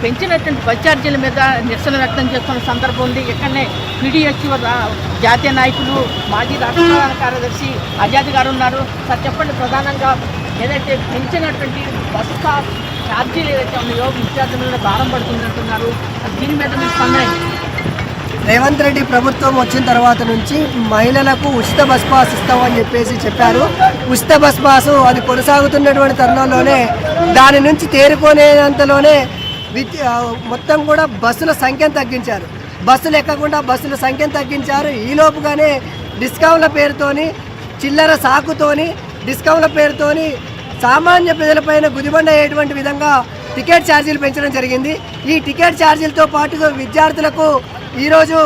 పెంచినటువంటి బస్ ఛార్జీల మీద నిరసన వ్యక్తం చేస్తున్న సందర్భం ఉంది. ఇక్కడనే పీడీఎస్ జాతీయ నాయకులు, మాజీ రాష్ట్ర ప్రధాన కార్యదర్శి ఆజాద్ గారు ఉన్నారు. సార్ చెప్పండి, ప్రధానంగా ఏదైతే పెంచినటువంటి బస్ ఛార్జీలు ఏదైతే ఉన్నాయో విద్యార్థుల మీద భారం పడుతుందంటున్నారు, దీని మీద మీరు స్పందన? రేవంత్ రెడ్డి ప్రభుత్వం వచ్చిన తర్వాత నుంచి మహిళలకు ఉచిత బస్ పాస్ ఇస్తామని చెప్పారు. ఉచిత బస్ పాసు అది కొనసాగుతున్నటువంటి తరుణంలోనే దాని నుంచి తేరుకునేంతలోనే మొత్తం కూడా బస్సుల సంఖ్యను తగ్గించారు. బస్సులు ఎక్కకుండా బస్సుల సంఖ్యను తగ్గించారు. ఈలోపుగానే డిస్కౌంట్ల పేరుతోని, చిల్లర సాకుతోని, డిస్కౌంట్ల పేరుతోని సామాన్య ప్రజలపైన గుదిబండ అయ్యేటువంటి విధంగా టికెట్ ఛార్జీలు పెంచడం జరిగింది. ఈ టికెట్ ఛార్జీలతో పాటుగా విద్యార్థులకు ఈరోజు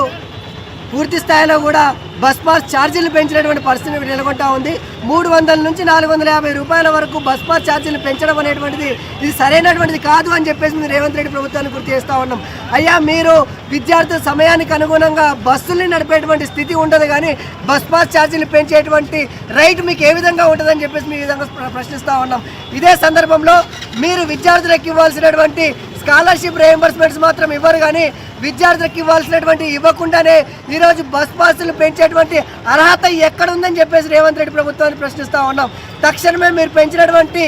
పూర్తి స్థాయిలో కూడా బస్ పాస్ ఛార్జీలు పెంచినటువంటి పరిస్థితి నెలకొంటా ఉంది. 300 నుంచి 450 రూపాయల వరకు బస్ పాస్ ఛార్జీలు పెంచడం అనేటువంటిది ఇది సరైనటువంటిది కాదు అని చెప్పేసి మీరు రేవంత్ రెడ్డి ప్రభుత్వాన్ని గుర్తు చేస్తూ ఉన్నాం. అయ్యా, మీరు విద్యార్థుల సమయానికి అనుగుణంగా బస్సుల్ని నడిపేటువంటి స్థితి ఉండదు, కానీ బస్ పాస్ ఛార్జీలు పెంచేటువంటి రైట్ మీకు ఏ విధంగా ఉంటుందని చెప్పేసి మీ విధంగా ప్రశ్నిస్తూ ఉన్నాం. ఇదే సందర్భంలో మీరు విద్యార్థులకు ఇవ్వాల్సినటువంటి స్కాలర్షిప్ రియంబర్స్మెంట్స్ మాత్రం ఇవ్వరు, కానీ విద్యార్థులకు ఇవ్వాల్సినటువంటి ఇవ్వకుండానే ఈరోజు బస్ పాసులు పెంచేటువంటి అర్హత ఎక్కడ ఉందని చెప్పేసి రేవంత్ రెడ్డి ప్రభుత్వాన్ని ప్రశ్నిస్తూ ఉన్నాం. తక్షణమే మీరు పెంచినటువంటి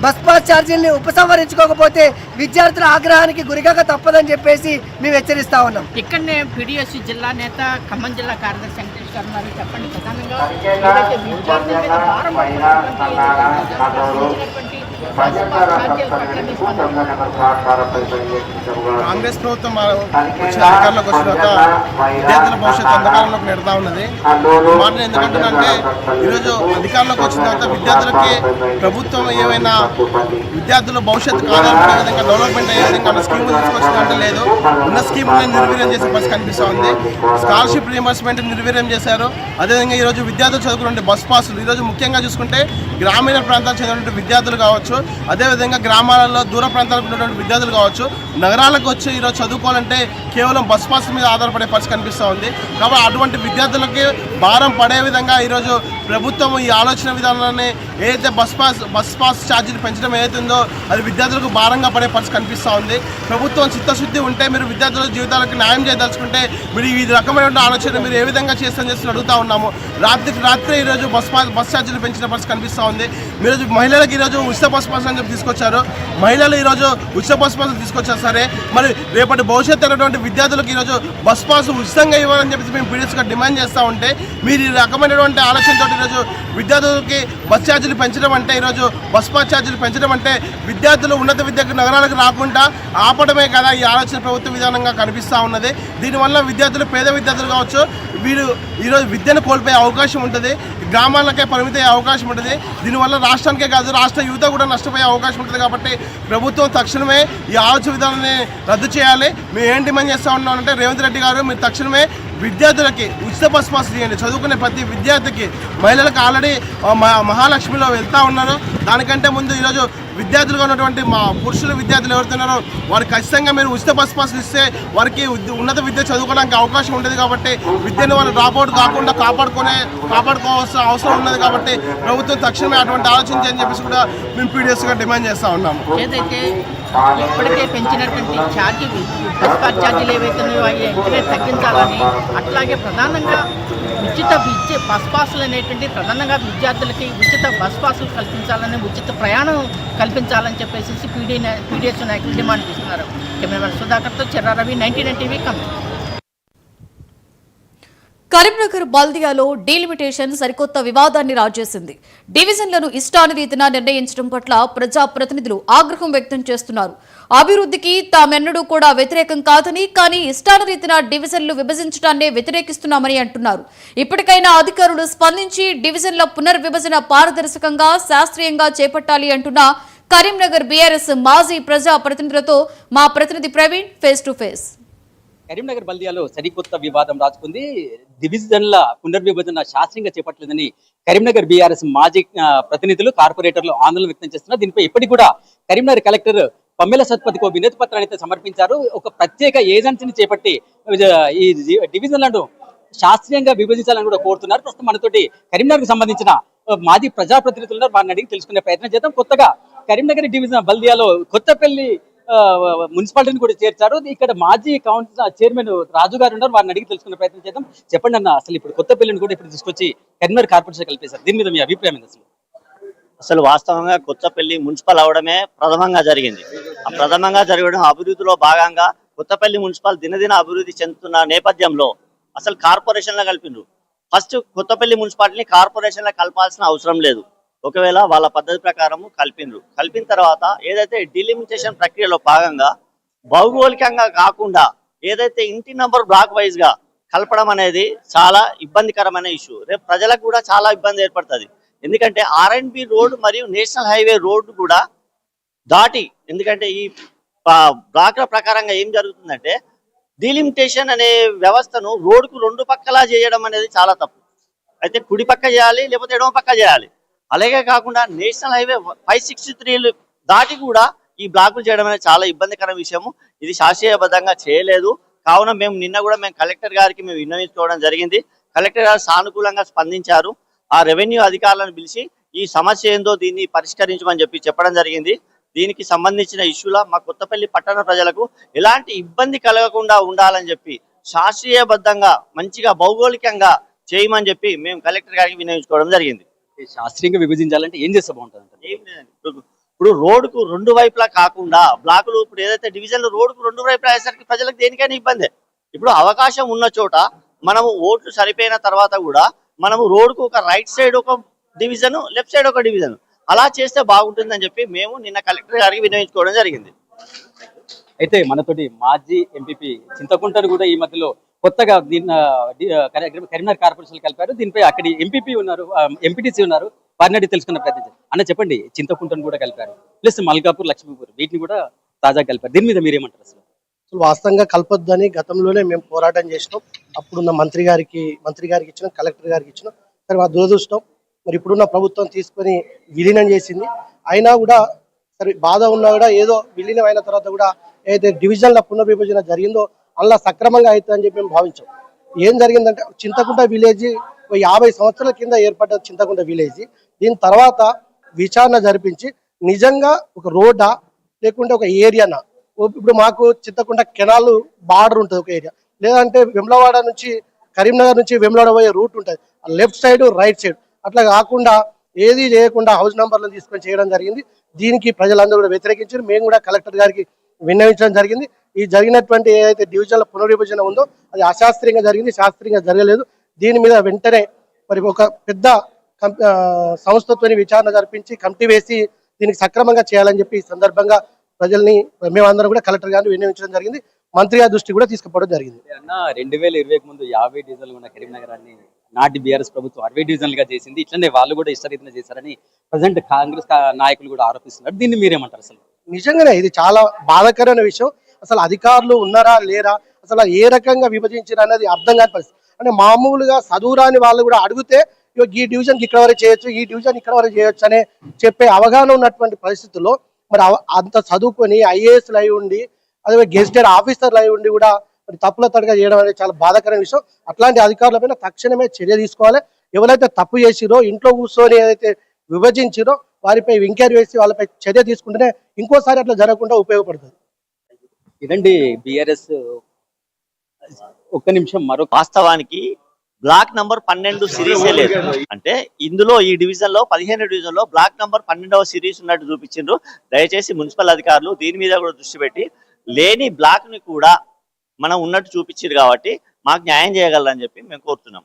బస్ పాస్ ఛార్జీల్ని ఉపసంహరించుకోకపోతే విద్యార్థుల ఆగ్రహానికి గురికాక తప్పదని చెప్పేసి మేము హెచ్చరిస్తా ఉన్నాం. ఇక్కడనే పీడీఎస్ జిల్లా నేత, ఖమ్మం జిల్లా కార్యదర్శి వెంకటేష్ గారు ఉన్నారు. చెప్పండి, ప్రధానంగా ఏదైతే విద్యార్థుల మీద భారం కాంగ్రెస్ ప్రభుత్వం అధికారంలోకి వచ్చిన తర్వాత విద్యార్థుల భవిష్యత్తు అంధకారంలోకి నెడతా ఉన్నది. మాట ఎందుకంటే ఈరోజు అధికారంలోకి వచ్చిన తర్వాత విద్యార్థులకి ప్రభుత్వం ఏమైనా విద్యార్థుల భవిష్యత్తు కాదనుకునే విధంగా డెవలప్మెంట్ అయ్యే విధంగా స్కీములు తీసుకొచ్చిందంటే లేదు. ఉన్న స్కీములను నిర్వీర్యం చేసే పరిస్థితి కనిపిస్తూ ఉంది. స్కాలర్షిప్ రియంబర్స్మెంట్ నిర్వీర్యం చేశారు. అదేవిధంగా ఈరోజు విద్యార్థులు చదువుకునే బస్ పాసులు ఈరోజు ముఖ్యంగా చూసుకుంటే గ్రామీణ ప్రాంతాలకు చెందినటువంటి విద్యార్థులు కావచ్చు, అదేవిధంగా గ్రామాలలో దూర ప్రాంతాలకు ఉన్నటువంటి విద్యార్థులు కావచ్చు, నగరాలకు వచ్చి ఈరోజు చదువుకోవాలంటే కేవలం బస్ పాస్ మీద ఆధారపడే పరిస్థితి కనిపిస్తూ ఉంది. కాబట్టి అటువంటి విద్యార్థులకి భారం పడే విధంగా ఈరోజు ప్రభుత్వం ఈ ఆలోచన విధానాన్ని ఏదైతే బస్ పాస్ ఛార్జీలు పెంచడం ఏదైతే ఉందో అది విద్యార్థులకు భారంగా పడే పరిస్థితి కనిపిస్తూ ఉంది. ప్రభుత్వం చిత్తశుద్ధి ఉంటే మీరు విద్యార్థుల జీవితాలకు న్యాయం చేయదలుచుకుంటే మీరు ఈ రకమైన ఆలోచన మీరు ఏ విధంగా చేస్తారని చేసి అడుగుతూ ఉన్నాము. రాత్రి ఈరోజు బస్ ఛార్జీలు పెంచిన పరిస్థితి కనిపిస్తూ ఉంది. ఈరోజు మహిళలకు ఈరోజు ఉచిత బస్ పాస్ అని చెప్పి తీసుకొచ్చారు. మహిళలు ఈరోజు ఉచిత బస్ పాస్ తీసుకొచ్చారు. సరే, మరి రేపటి భవిష్యత్తు అనేటువంటి విద్యార్థులకు ఈరోజు బస్ పాస్ ఉచితంగా ఇవ్వాలని చెప్పి మేము పీడిఎస్గా డిమాండ్ చేస్తూ ఉంటే మీరు ఈ రకమైనటువంటి ఆలోచనతో ఈరోజు విద్యార్థులకి బస్ ఛార్జీలు పెంచడం అంటే, ఈరోజు బస్ పాస్ ఛార్జీలు పెంచడం అంటే విద్యార్థులు ఉన్నత విద్యకు నగరాలకు రాకుండా ఆపడమే కదా ఈ ఆలోచన ప్రభుత్వ విధానంగా కనిపిస్తూ ఉన్నది. దీనివల్ల విద్యార్థులు, పేద విద్యార్థులు కావచ్చు, వీరు ఈరోజు విద్యను కోల్పోయే అవకాశం ఉంటుంది, గ్రామాలకే పరిమితి అయ్యే అవకాశం ఉంటుంది. దీనివల్ల రాష్ట్రానికే కాదు రాష్ట్ర యువత కూడా నష్టపోయే అవకాశం ఉంటుంది. కాబట్టి ప్రభుత్వం తక్షణమే ఈ ఆలోచన విధానాన్ని రద్దు చేయాలి. మేము ఏం డిమాండ్ చేస్తూ ఉన్నామంటే, రేవంత్ రెడ్డి గారు మీరు తక్షణమే విద్యార్థులకి ఉచిత బస్ పాస్ చేయండి. చదువుకునే ప్రతి విద్యార్థికి, మహిళలకు ఆల్రెడీ మహాలక్ష్మిలో వెళ్తూ ఉన్నారు. దానికంటే ముందు ఈరోజు విద్యార్థులుగా ఉన్నటువంటి మా పురుషుల విద్యార్థులు ఎవరుతున్నారో వారికి ఖచ్చితంగా మీరు ఉచిత బస్ పాస్లు ఇస్తే వారికి ఉన్నత విద్య చదువుకోవడానికి అవకాశం ఉంటుంది. కాబట్టి విద్యను వాళ్ళు డ్రాప్అవుట్ కాకుండా కాపాడుకోవాల్సిన అవసరం ఉన్నది. కాబట్టి ప్రభుత్వం తక్షణమే అటువంటి ఆలోచన చేయని చెప్పేసి కూడా మేము పీడిఎస్గా డిమాండ్ చేస్తూ ఉన్నాము. ఏదైతే ఇప్పటికే పెంచినటువంటి ఛార్జీలు, బస్ పాస్ ఛార్జీలు ఏవైతే ఉన్నాయో అవి వెంటనే తగ్గించాలని, అట్లాగే ప్రధానంగా ఉచిత బస్ పాసులు అనేటువంటి ప్రధానంగా విద్యార్థులకి ఉచిత బస్ పాసులు కల్పించాలని, ఉచిత ప్రయాణం కల్పించాలని చెప్పేసి పీడిఎస్ నాయకులు డిమాండ్ చేస్తున్నారు. కెమెరామెన్ సుధాకర్తో చెర్రా రవి, 99 టీవీ ఖమ్మం. కరీంనగర్ బల్దియాలో డీలిమిటేషన్ సరికొత్త వివాదాన్ని రాజేసింది. డివిజన్లను ఇష్టానురీతిన నిర్ణయించడం పట్ల ప్రజాప్రతినిధులు ఆగ్రహం వ్యక్తం చేస్తున్నారు. అభివృద్ధికి తామెన్నడూ కూడా వ్యతిరేకం కాదని, కానీ ఇష్టానురీతిన డివిజన్లు విభజించడాన్నే వ్యతిరేకిస్తున్నామని అంటున్నారు. ఇప్పటికైనా అధికారులు స్పందించి డివిజన్ల పునర్విభజన పారదర్శకంగా, శాస్త్రీయంగా చేపట్టాలి అంటున్న కరీంనగర్ బీఆర్ఎస్ మాజీ ప్రజాప్రతినిధులతో మా ప్రతినిధి Praveen face to face. Karimnagar బల్దియాలో సరికొత్త వివాదం రాజుకుంది. డివిజన్ల పునర్విభజన శాస్త్రీయంగా చేపట్టలేదని కరీంనగర్ బీఆర్ఎస్ మాజీ ప్రతినిధులు కార్పొరేటర్లు ఆందోళన వ్యక్తం చేస్తున్నారు. దీనిపై ఇప్పటికి కూడా కరీంనగర్ కలెక్టర్ పమ్మెల సత్పతికి వినతి పత్రాన్ని అయితే సమర్పించారు. ఒక ప్రత్యేక ఏజెన్సీని చేపట్టి ఈ డివిజన్లను శాస్త్రీయంగా విభజించాలని కూడా కోరుతున్నారు. ప్రస్తుతం మనతోటి కరీంనగర్కి సంబంధించిన మాజీ ప్రజాప్రతినిధులు ఉన్నారు. వారిని అడిగి తెలుసుకునే ప్రయత్నం చేద్దాం. కొత్తగా కరీంనగర్ డివిజన్ బల్దియాలో కొత్తపల్లి మున్సిపాలిటీని కూడా చేర్చారు. ఇక్కడ మాజీ కౌన్సిల్ చైర్మన్ రాజు గారు ఉన్నారు. వారిని అడిగి తెలుసుకునే ప్రయత్నం చేద్దాం. చెప్పండి అన్న, అసలు ఇప్పుడు కొత్తపల్లిని కూడా ఇప్పుడు తీసుకొచ్చి కరీంనగర్ కార్పొరేషన్ కలిపేశారు. దీని మీద మీ అభిప్రాయం ఏంటి? అసలు వాస్తవంగా కొత్తపల్లి మున్సిపల్ అవడమే ప్రథమంగా జరిగింది. ఆ ప్రథమంగా జరగడం అభివృద్ధిలో భాగంగా కొత్తపల్లి మున్సిపల్ దినదిన అభివృద్ధి చెందుతున్న నేపథ్యంలో అసలు కార్పొరేషన్లో కలిపిండ్రు. ఫస్ట్ కొత్తపల్లి మున్సిపాలిటీని కార్పొరేషన్లో కలపాల్సిన అవసరం లేదు. ఒకవేళ వాళ్ళ పద్ధతి ప్రకారం కలిపిన తర్వాత ఏదైతే డిలిమిటేషన్ ప్రక్రియలో భాగంగా భౌగోళికంగా కాకుండా ఏదైతే ఇంటి నంబర్ బ్లాక్ వైజ్ గా కలపడం అనేది చాలా ఇబ్బందికరమైన ఇష్యూ. రేపు ప్రజలకు కూడా చాలా ఇబ్బంది ఏర్పడుతుంది. ఎందుకంటే R&B రోడ్ మరియు నేషనల్ హైవే రోడ్డు కూడా దాటి, ఎందుకంటే ఈ బ్లాక్ల ప్రకారంగా ఏం జరుగుతుందంటే డిలిమిటేషన్ అనే వ్యవస్థను రోడ్డుకు రెండు పక్కలా చేయడం అనేది చాలా తప్పు. అయితే కుడి పక్క చేయాలి, లేకపోతే ఎడమ పక్క చేయాలి. అలాగే కాకుండా నేషనల్ హైవే 563 దాటి కూడా ఈ బ్లాకులు చేయడం అనేది చాలా ఇబ్బందికర విషయము. ఇది శాస్త్రీయబద్ధంగా చేయలేదు. కావున నిన్న కూడా కలెక్టర్ గారికి విన్నవించుకోవడం జరిగింది. కలెక్టర్ గారు సానుకూలంగా స్పందించారు. ఆ రెవెన్యూ అధికారులను పిలిచి ఈ సమస్య ఏందో దీన్ని పరిష్కరించమని చెప్పడం జరిగింది. దీనికి సంబంధించిన ఇష్యూలా మా కొత్తపల్లి పట్టణ ప్రజలకు ఎలాంటి ఇబ్బంది కలగకుండా ఉండాలని చెప్పి శాస్త్రీయబద్ధంగా మంచిగా భౌగోళికంగా చేయమని చెప్పి మేము కలెక్టర్ గారికి విన్నవించుకోవడం జరిగింది. శాస్త్రీయంగా విభజించాలంటే ఏం చేస్తే బాగుంటుంది? ఇప్పుడు రోడ్డుకు రెండు వైపులా కాకుండా బ్లాకులు, ఇప్పుడు ఏదైతే డివిజన్లు రోడ్డుకు రెండు వైపులా అయ్యేసరికి ప్రజలకు దేనికైనా ఇబ్బందే. ఇప్పుడు అవకాశం ఉన్న చోట మనము ఓట్లు సరిపోయిన తర్వాత కూడా మనము రోడ్డుకు ఒక రైట్ సైడ్ ఒక డివిజన్, లెఫ్ట్ సైడ్ ఒక డివిజన్ అలా చేస్తే బాగుంటుందని చెప్పి మేము నిన్న కలెక్టర్ గారికి విన్నవించుకోవడం జరిగింది. అయితే మనతోటి మాజీ ఎంపీపీ చింతకుంటను కూడా ఈ మధ్యలో కొత్తగా కరీంనగర్ కార్పొరేషన్ కలిపారు. దీనిపై అక్కడి ఎంపీపీ ఉన్నారు, ఎంపీటీసీ ఉన్నారు. వారిని అడిగి తెలుసుకున్న ప్రయత్నం అన్న, చెప్పండి. చింతకుంటను కూడా కలిపారు, ప్లస్ మల్కాపూర్, లక్ష్మీపూర్ వీటిని కూడా తాజాగా కలిపారు. దీని మీద మీరేమంటారు? అసలు వాస్తవంగా కలపొద్దని గతంలోనే మేము పోరాటం చేసినాం. అప్పుడున్న మంత్రి గారికి ఇచ్చినాం, కలెక్టర్ గారికి ఇచ్చినాం. సరే, మా దురదృష్టం మరి ఇప్పుడున్న ప్రభుత్వం తీసుకొని విలీనం చేసింది. అయినా కూడా సరే బాధ ఉన్నా కూడా ఏదో విలీనం అయిన తర్వాత కూడా ఏదైతే డివిజన్ల పునర్విభజన జరిగిందో అలా సక్రమంగా అవుతుందని చెప్పి మేము భావించాం. ఏం జరిగిందంటే చింతకుంట విలేజ్ 50 సంవత్సరాల కింద ఏర్పడ్డ చింతకుంట విలేజ్, దీని తర్వాత విచారణ జరిపించి నిజంగా ఒక రోడ్డా లేకుంటే ఒక ఏరియానా, ఇప్పుడు మాకు చింతకుంట కెనాల్ బార్డర్ ఉంటుంది ఒక ఏరియా, లేదంటే వెమ్లవాడ నుంచి కరీంనగర్ నుంచి వెమ్లవాడ పోయే రూట్ ఉంటుంది, లెఫ్ట్ సైడ్ రైట్ సైడ్ అట్లా కాకుండా ఏది చేయకుండా హౌస్ నంబర్లను తీసుకొని చేయడం జరిగింది. దీనికి ప్రజలందరూ కూడా వ్యతిరేకించారు. మేము కూడా కలెక్టర్ గారికి విన్నవించడం జరిగింది. ఈ జరిగినటువంటి ఏదైతే డివిజన్ల పునర్విభజన ఉందో అది అశాస్త్రీయంగా జరిగింది, శాస్త్రీయంగా జరగలేదు. దీని మీద వెంటనే మరి ఒక పెద్ద సంస్థతో విచారణ జరిపించి కమిటీ వేసి దీనికి సక్రమంగా చేయాలని చెప్పి ఈ సందర్భంగా ప్రజల్ని మేమందరం కూడా కలెక్టర్ గారిని విన్నవించడం జరిగింది. మంత్రి గారి దృష్టి కూడా తీసుకుపోవడం జరిగింది. అన్న, 2020 ముందు 50 డివిజన్లు ఉన్న కరీంనగరాన్ని నాటి బీఆర్ఎస్ ప్రభుత్వం 60 డివిజన్లుగా చేసింది. ఇట్లనే వాళ్ళు కూడా ఇష్టరీతిన చేశారని ప్రజెంట్ కాంగ్రెస్ నాయకులు కూడా ఆరోపిస్తున్నారు. దీన్ని మీరేమంటారు? అసలు నిజంగానే ఇది చాలా బాధాకరమైన విషయం. అసలు అధికారులు ఉన్నారా లేరా, అసలు ఏ రకంగా విభజించారు అనేది అర్థం కాని పరిస్థితి. అంటే మామూలుగా చదువురాని వాళ్ళు కూడా అడిగితే ఈ డివిజన్ ఇక్కడ వరకు చేయొచ్చు, ఈ డివిజన్ ఇక్కడ వరకు చేయొచ్చు అనే చెప్పే అవగాహన ఉన్నటువంటి పరిస్థితుల్లో మరి అంత చదువుకొని IASలు అయి ఉండి అదే గెజిటెడ్ ఆఫీసర్లు అయి ఉండి కూడా మరి తప్పుల తడగా చేయడం అనేది చాలా బాధాకరమైన విషయం. అట్లాంటి అధికారులపైన తక్షణమే చర్య తీసుకోవాలి. ఎవరైతే తప్పు చేసిరో, ఇంట్లో కూర్చొని ఏదైతే విభజించిరో వారిపై ఎంక్వైరీ వేసి వాళ్ళపై చర్య తీసుకుంటేనే ఇంకోసారి అట్లా జరగకుండా ఉపయోగపడుతుంది. ఇదండి బీఆర్ఎస్. ఒక్క నిమిషం, మరో వాస్తవానికి బ్లాక్ నంబర్ 12 సిరీసే లేదు. అంటే ఇందులో ఈ డివిజన్ లో 15 డివిజన్ లో బ్లాక్ నంబర్ 12వ సిరీస్ ఉన్నట్టు చూపించిండ్రు. దయచేసి మున్సిపల్ అధికారులు దీని మీద కూడా దృష్టి పెట్టి లేని బ్లాక్ ని కూడా మనం ఉన్నట్టు చూపించారు కాబట్టి మాకు న్యాయం చేయగలరని చెప్పి మేము కోరుతున్నాం.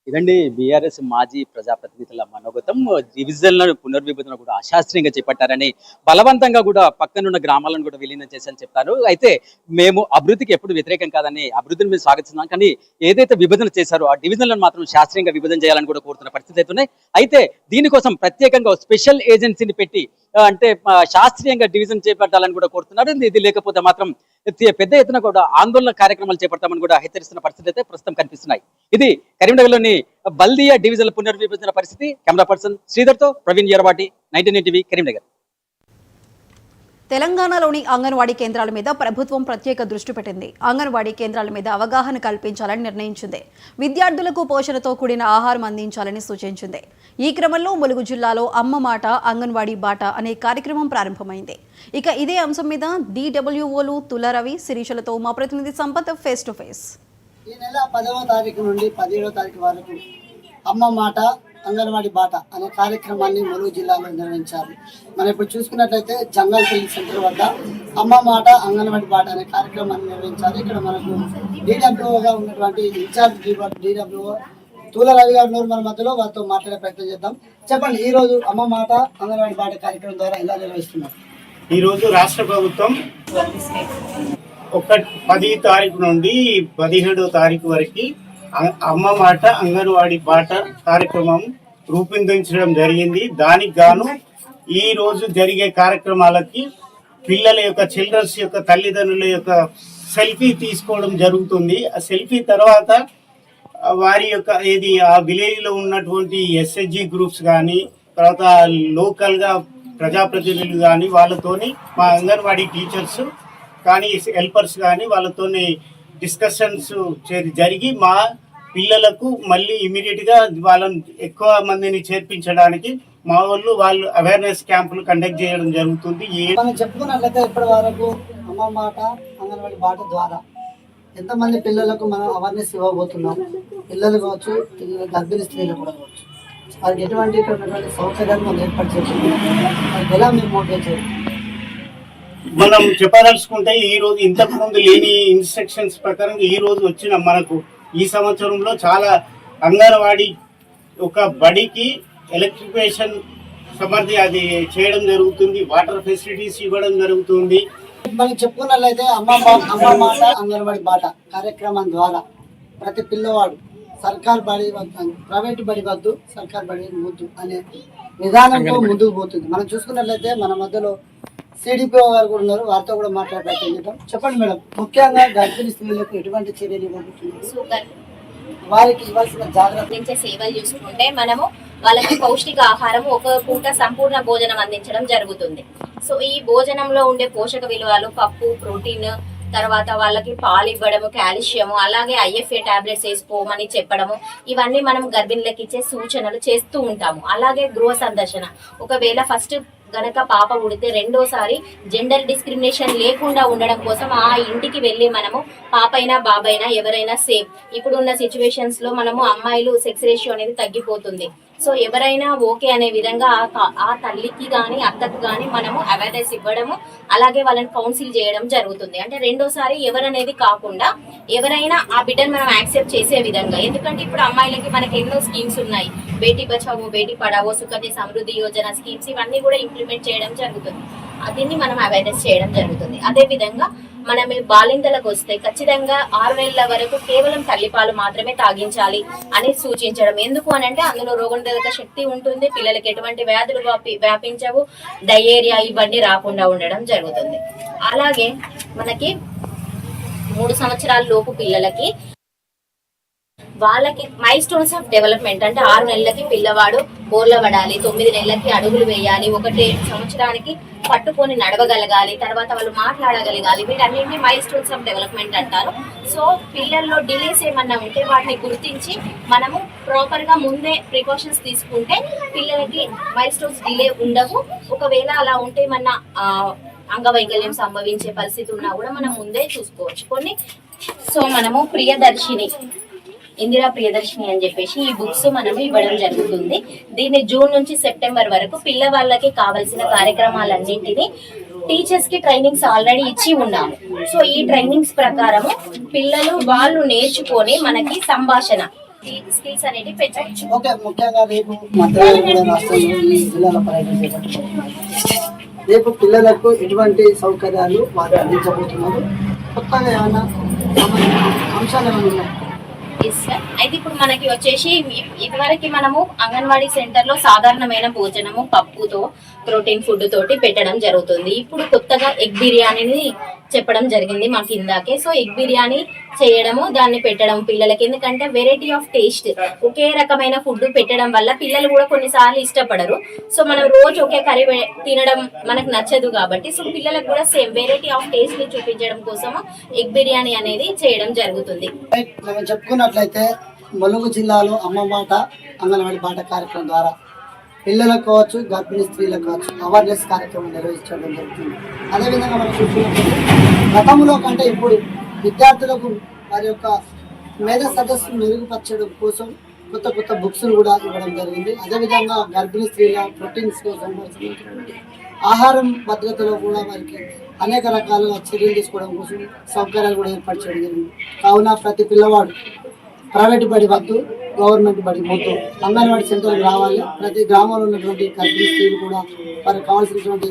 ఇదండి బీఆర్ఎస్ మాజీ ప్రజాప్రతినిధుల మనోగతం. డివిజన్లను పునర్విభజన కూడా అశాస్త్రీయంగా చేపట్టారని, బలవంతంగా కూడా పక్కనున్న గ్రామాలను కూడా విలీనం చేశారని చెప్తారు. అయితే మేము అభివృద్ధికి ఎప్పుడు వ్యతిరేకం కాదని, అభివృద్ధిని మేము స్వాగతిస్తున్నాం. కానీ ఏదైతే విభజన చేశారో ఆ డివిజన్లను మాత్రం శాస్త్రీయంగా విభజన చేయాలని కూడా కోరుతున్న పరిస్థితి అయితే ఉన్నాయి. అయితే దీనికోసం ప్రత్యేకంగా స్పెషల్ ఏజెన్సీని పెట్టి అంటే శాస్త్రీయంగా డివిజన్ చేపట్టాలని కూడా కోరుతున్నారు. ఇది లేకపోతే మాత్రం పెద్ద ఎత్తున కూడా ఆందోళన కార్యక్రమాలు చేపడతామని కూడా హెచ్చరిస్తున్న పరిస్థితి అయితే ప్రస్తుతం కనిపిస్తున్నాయి. ఇది కరీంనగర్లోని బల్దియా డివిజన్ పునర్విభజన పరిస్థితి. కెమెరా పర్సన్ శ్రీధర్తో ప్రవీణ్ ఎరవాటి, 19 టీవీ, కరీంనగర్. తెలంగాణలోని అంగన్వాడీ కేంద్రాల మీద ప్రభుత్వం ప్రత్యేక దృష్టి పెట్టింది. అంగన్వాడీ కేంద్రాల మీద అవగాహన కల్పించాలని నిర్ణయించింది. విద్యార్థులకు పోషణతో కూడిన ఆహారం అందించాలని సూచించింది. ఈ క్రమంలో ములుగు జిల్లాలో అమ్మ మాట అంగన్వాడీ బాట అనే కార్యక్రమం ప్రారంభమైంది. ఇక ఇదే అంశం మీద DWOలు తులరవి, శిరీషలతో మా ప్రతినిధి సంపత్ ఫేస్ టు ఫేస్. ఈ నెల 10వ తారీఖు నుండి 17వ తారీఖు వరకు అమ్మ మాట అంగన్వాడీ బాట అనే కార్యక్రమాన్ని ములుగు జిల్లాలో నిర్వహించారు. మనం ఇప్పుడు చూసుకున్నట్లయితే జంగల్పల్లి సెంటర్ వద్ద అమ్మ మాట అంగన్వాడీ బాట అనే కార్యక్రమాన్ని నిర్వహించారు. ఇక్కడ మనకు DWOగా ఉన్నటువంటి ఇన్ఛార్జ్ DWO తులరవి గారు మన మధ్యలో వారితో మాట్లాడే ప్రయత్నం చేద్దాం. చెప్పండి, ఈ రోజు అమ్మ మాట అంగన్వాడీ బాట కార్యక్రమం ద్వారా ఎలా నిర్వహిస్తున్నారు? ఈ రోజు రాష్ట్ర ప్రభుత్వం 10 తారీఖు నుండి 17వ తారీఖు వరకు అమ్మ మాట అంగన్వాడీ బాట కార్యక్రమం రూపొందించడం జరిగింది. దానికి గాను ఈ రోజు జరిగే కార్యక్రమాలకి పిల్లల యొక్క చిల్డ్రన్స్ యొక్క తల్లిదండ్రుల యొక్క సెల్ఫీ తీసుకోవడం జరుగుతుంది. ఆ సెల్ఫీ తర్వాత వారి యొక్క ఆ విలేజ్లో ఉన్నటువంటి SHG గ్రూప్స్ కానీ, తర్వాత లోకల్గా ప్రజాప్రతినిధులు కానీ వాళ్ళతోని మా అంగన్వాడీ టీచర్స్ కానీ హెల్పర్స్ కానీ వాళ్ళతోని డిస్కషన్స్ జరిగి మా పిల్లలకు మళ్ళీ ఇమీడియట్గా వాళ్ళని ఎక్కువ మందిని చేర్పించడానికి మా వాళ్ళు అవేర్నెస్ క్యాంపులు కండక్ట్ చేయడం జరుగుతుంది. మనం చెప్పుకున్నట్లయితే ఇప్పటి వరకు అమ్మ మాట అంగన్వాడీ బాట ద్వారా ఎంతమంది పిల్లలకు మనం అవేర్నెస్ ఇవ్వబోతున్నాం? పిల్లలు కావచ్చు, గర్భిణీ స్త్రీలు కూడా కావచ్చు, వారికి ఎటువంటి సౌకర్యాలు మనం ఏర్పాటు చేస్తున్నాం, ఎలా మేము మోటివేట్ చేయాలి? మనం చెప్పదలుచుకుంటే ఈ రోజు ఇంతకు ముందు లేని ఇన్స్ట్రక్షన్స్ ప్రకారం ఈ రోజు వచ్చిన మనకు ఈ సంవత్సరంలో చాలా అంగన్వాడీ ఒక బడికి ఎలక్ట్రిఫికేషన్ సమర్థి అది చేయడం జరుగుతుంది. వాటర్ ఫెసిలిటీస్ ఇవ్వడం జరుగుతుంది. మనం చెప్పుకున్నట్లయితే అమ్మ మాట అంగన్వాడీ బాట కార్యక్రమం ద్వారా ప్రతి పిల్లవాడు సర్కార్ బడి వద్దు, ప్రైవేట్ బడి వద్దు, సర్కార్ బడి వద్దు అనే విధానంతో ముందుకు పోతుంది. మనం చూసుకున్నట్లయితే మన మధ్యలో CDPO గారు కూడా ఉన్నారు, వారితో కూడా మాట్లాడే ప్రయత్నం చేద్దాం. చెప్పండి మేడం, ముఖ్యంగా గర్భిణీ స్త్రీలకు ఎటువంటి చర్యలు ఇవ్వబోతున్నారు? వారికి ఇవ్వాల్సిన జాగ్రత్త సేవలు చూసుకుంటే మనము వాళ్ళకి పౌష్టిక ఆహారం ఒక పూట సంపూర్ణ భోజనం అందించడం జరుగుతుంది. సో ఈ భోజనంలో ఉండే పోషక విలువలు పప్పు, ప్రోటీన్, తర్వాత వాళ్ళకి పాలు ఇవ్వడము, కాల్షియము, అలాగే IFA టాబ్లెట్స్ వేసుకోమని చెప్పడము, ఇవన్నీ మనం గర్భిణులకు ఇచ్చే సూచనలు చేస్తూ ఉంటాము. అలాగే గృహ సందర్శన, ఒకవేళ ఫస్ట్ గనక పాప పుడితే రెండోసారి జెండర్ డిస్క్రిమినేషన్ లేకుండా ఉండడం కోసం ఆ ఇంటికి వెళ్ళి మనము పాపైనా బాబైనా ఎవరైనా సేఫ్. ఇప్పుడున్న సిచ్యువేషన్స్ లో మనము అమ్మాయిలు సెక్స్ రేషియో అనేది తగ్గిపోతుంది. సో ఎవరైనా ఓకే అనే విధంగా ఆ తల్లికి కానీ అత్తకు కానీ మనము అవేర్నెస్ ఇవ్వడము, అలాగే వాళ్ళని కౌన్సిల్ చేయడం జరుగుతుంది. అంటే రెండోసారి ఎవరనేది కాకుండా ఎవరైనా ఆ బిడ్డను మనం యాక్సెప్ట్ చేసే విధంగా. ఎందుకంటే ఇప్పుడు అమ్మాయిలకి మనకి ఎన్నో స్కీమ్స్ ఉన్నాయి, బేటీ బచావో, బేటీ పడావో, సుకన్య సమృద్ధి యోజన స్కీమ్స్, ఇవన్నీ కూడా ఇంప్లిమెంట్ చేయడం జరుగుతుంది. దీన్ని మనం అవేర్నెస్ చేయడం జరుగుతుంది. అదే విధంగా మనం బాలింతలకు వస్తే ఖచ్చితంగా 6 నెలల వరకు కేవలం తల్లిపాలు మాత్రమే తాగించాలి అని సూచించడం. ఎందుకు అని అంటే అందులో రోగనిరోధక శక్తి ఉంటుంది, పిల్లలకి ఎటువంటి వ్యాధులు వ్యాపించవు, డయేరియా ఇవన్నీ రాకుండా ఉండడం జరుగుతుంది. అలాగే మనకి 3 సంవత్సరాల లోపు పిల్లలకి వాళ్ళకి మైల్ స్టోన్స్ ఆఫ్ డెవలప్మెంట్ అంటే 6 నెలలకి పిల్లవాడు బోర్ల పడాలి, 9 నెలలకి అడుగులు వేయాలి, 1 సంవత్సరానికి పట్టుకొని నడవగలగాలి, తర్వాత వాళ్ళు మాట్లాడగలగాలి. వీటన్నింటినీ మైల్ స్టోన్స్ ఆఫ్ డెవలప్మెంట్ అంటారు. సో పిల్లల్లో డిలేస్ ఏమన్నా ఉంటే వాటిని గుర్తించి మనము ప్రాపర్ గా ముందే ప్రికాషన్స్ తీసుకుంటే పిల్లలకి మైల్ స్టోన్స్ డిలే ఉండవు. ఒకవేళ అలా ఉంటే ఏమన్నా అంగవైకల్యం సంభవించే పరిస్థితి ఉన్నా కూడా మనం ముందే చూసుకోవచ్చు కొన్ని. సో మనము ఇందిరా ప్రియదర్శిని అని చెప్పేసి ఈ బుక్స్ మనం ఇవ్వడం జరుగుతుంది. దీన్ని జూన్ నుంచి సెప్టెంబర్ వరకు పిల్లవాళ్ళకి కావాల్సిన కార్యక్రమాలన్నింటినీ టీచర్స్ కి ట్రైనింగ్స్ ఆల్రెడీ ఇచ్చి ఉన్నాము. సో ఈ ట్రైనింగ్స్ ప్రకారము పిల్లలు వాళ్ళు నేర్చుకొని మనకి సంభాషణ స్కిల్స్ అనేది పెంచవచ్చు. ముఖ్యంగా రేపు పిల్లలకు ఎటువంటి సౌకర్యాలు వారు అందించబోతున్నారు? కొత్తగా ఏమైనా అంశాలు ఏమైనా ఉన్నాయి? Yes sir. అయితే ఇప్పుడు మనకి వచ్చేసి ఇదివరకు మనము అంగన్వాడీ సెంటర్ లో సాధారణమైన భోజనము పప్పుతో ప్రోటీన్ ఫుడ్ తోటి పెట్టడం జరుగుతుంది. ఇప్పుడు కొత్తగా ఎగ్ బిర్యానీని చెప్పడం జరిగింది మాకు ఇందాకే. సో ఎగ్ బిర్యానీ చేయడము దాన్ని పెట్టడం పిల్లలకి, ఎందుకంటే వెరైటీ ఆఫ్ టేస్ట్, ఒకే రకమైన ఫుడ్ పెట్టడం వల్ల పిల్లలు కూడా కొన్నిసార్లు ఇష్టపడరు. సో మనం రోజు ఒకే కర్రీ తినడం మనకు నచ్చదు కాబట్టి సో పిల్లలకు కూడా సేమ్ వెరైటీ ఆఫ్ టేస్ట్ ని చూపించడం కోసము ఎగ్ బిర్యానీ అనేది చేయడం జరుగుతుంది. మనం చెప్పుకున్నట్లయితే ములుగు జిల్లాలో అమ్మ మాట అంగన్వాడీ బాట కార్యక్రమం ద్వారా పిల్లలకు కావచ్చు, గర్భిణీ స్త్రీలకు కావచ్చు అవేర్నెస్ కార్యక్రమం నిర్వహించడం జరుగుతుంది. అదేవిధంగా మనం చూసుకున్నట్లయితే గతంలో కంటే ఇప్పుడు విద్యార్థులకు వారి యొక్క మేధా సదస్సును మెరుగుపరచడం కోసం కొత్త కొత్త బుక్స్ను కూడా ఇవ్వడం జరిగింది. అదేవిధంగా గర్భిణీ స్త్రీల ప్రోటీన్స్ కోసం ఆహారం భద్రతలో కూడా వారికి అనేక రకాలుగా చర్యలు తీసుకోవడం కోసం సౌకర్యాలు కూడా ఏర్పాటు చేయడం జరిగింది. కావున ప్రతి పిల్లవాడు ప్రైవేట్ బడి వద్దు, గవర్నమెంట్ బడి వద్దు, అంగన్వాడీ సెంటర్కి రావాలి. ప్రతి గ్రామంలో ఉన్నటువంటి గర్భిణీ స్త్రీలు కూడా వారికి కావాల్సినటువంటి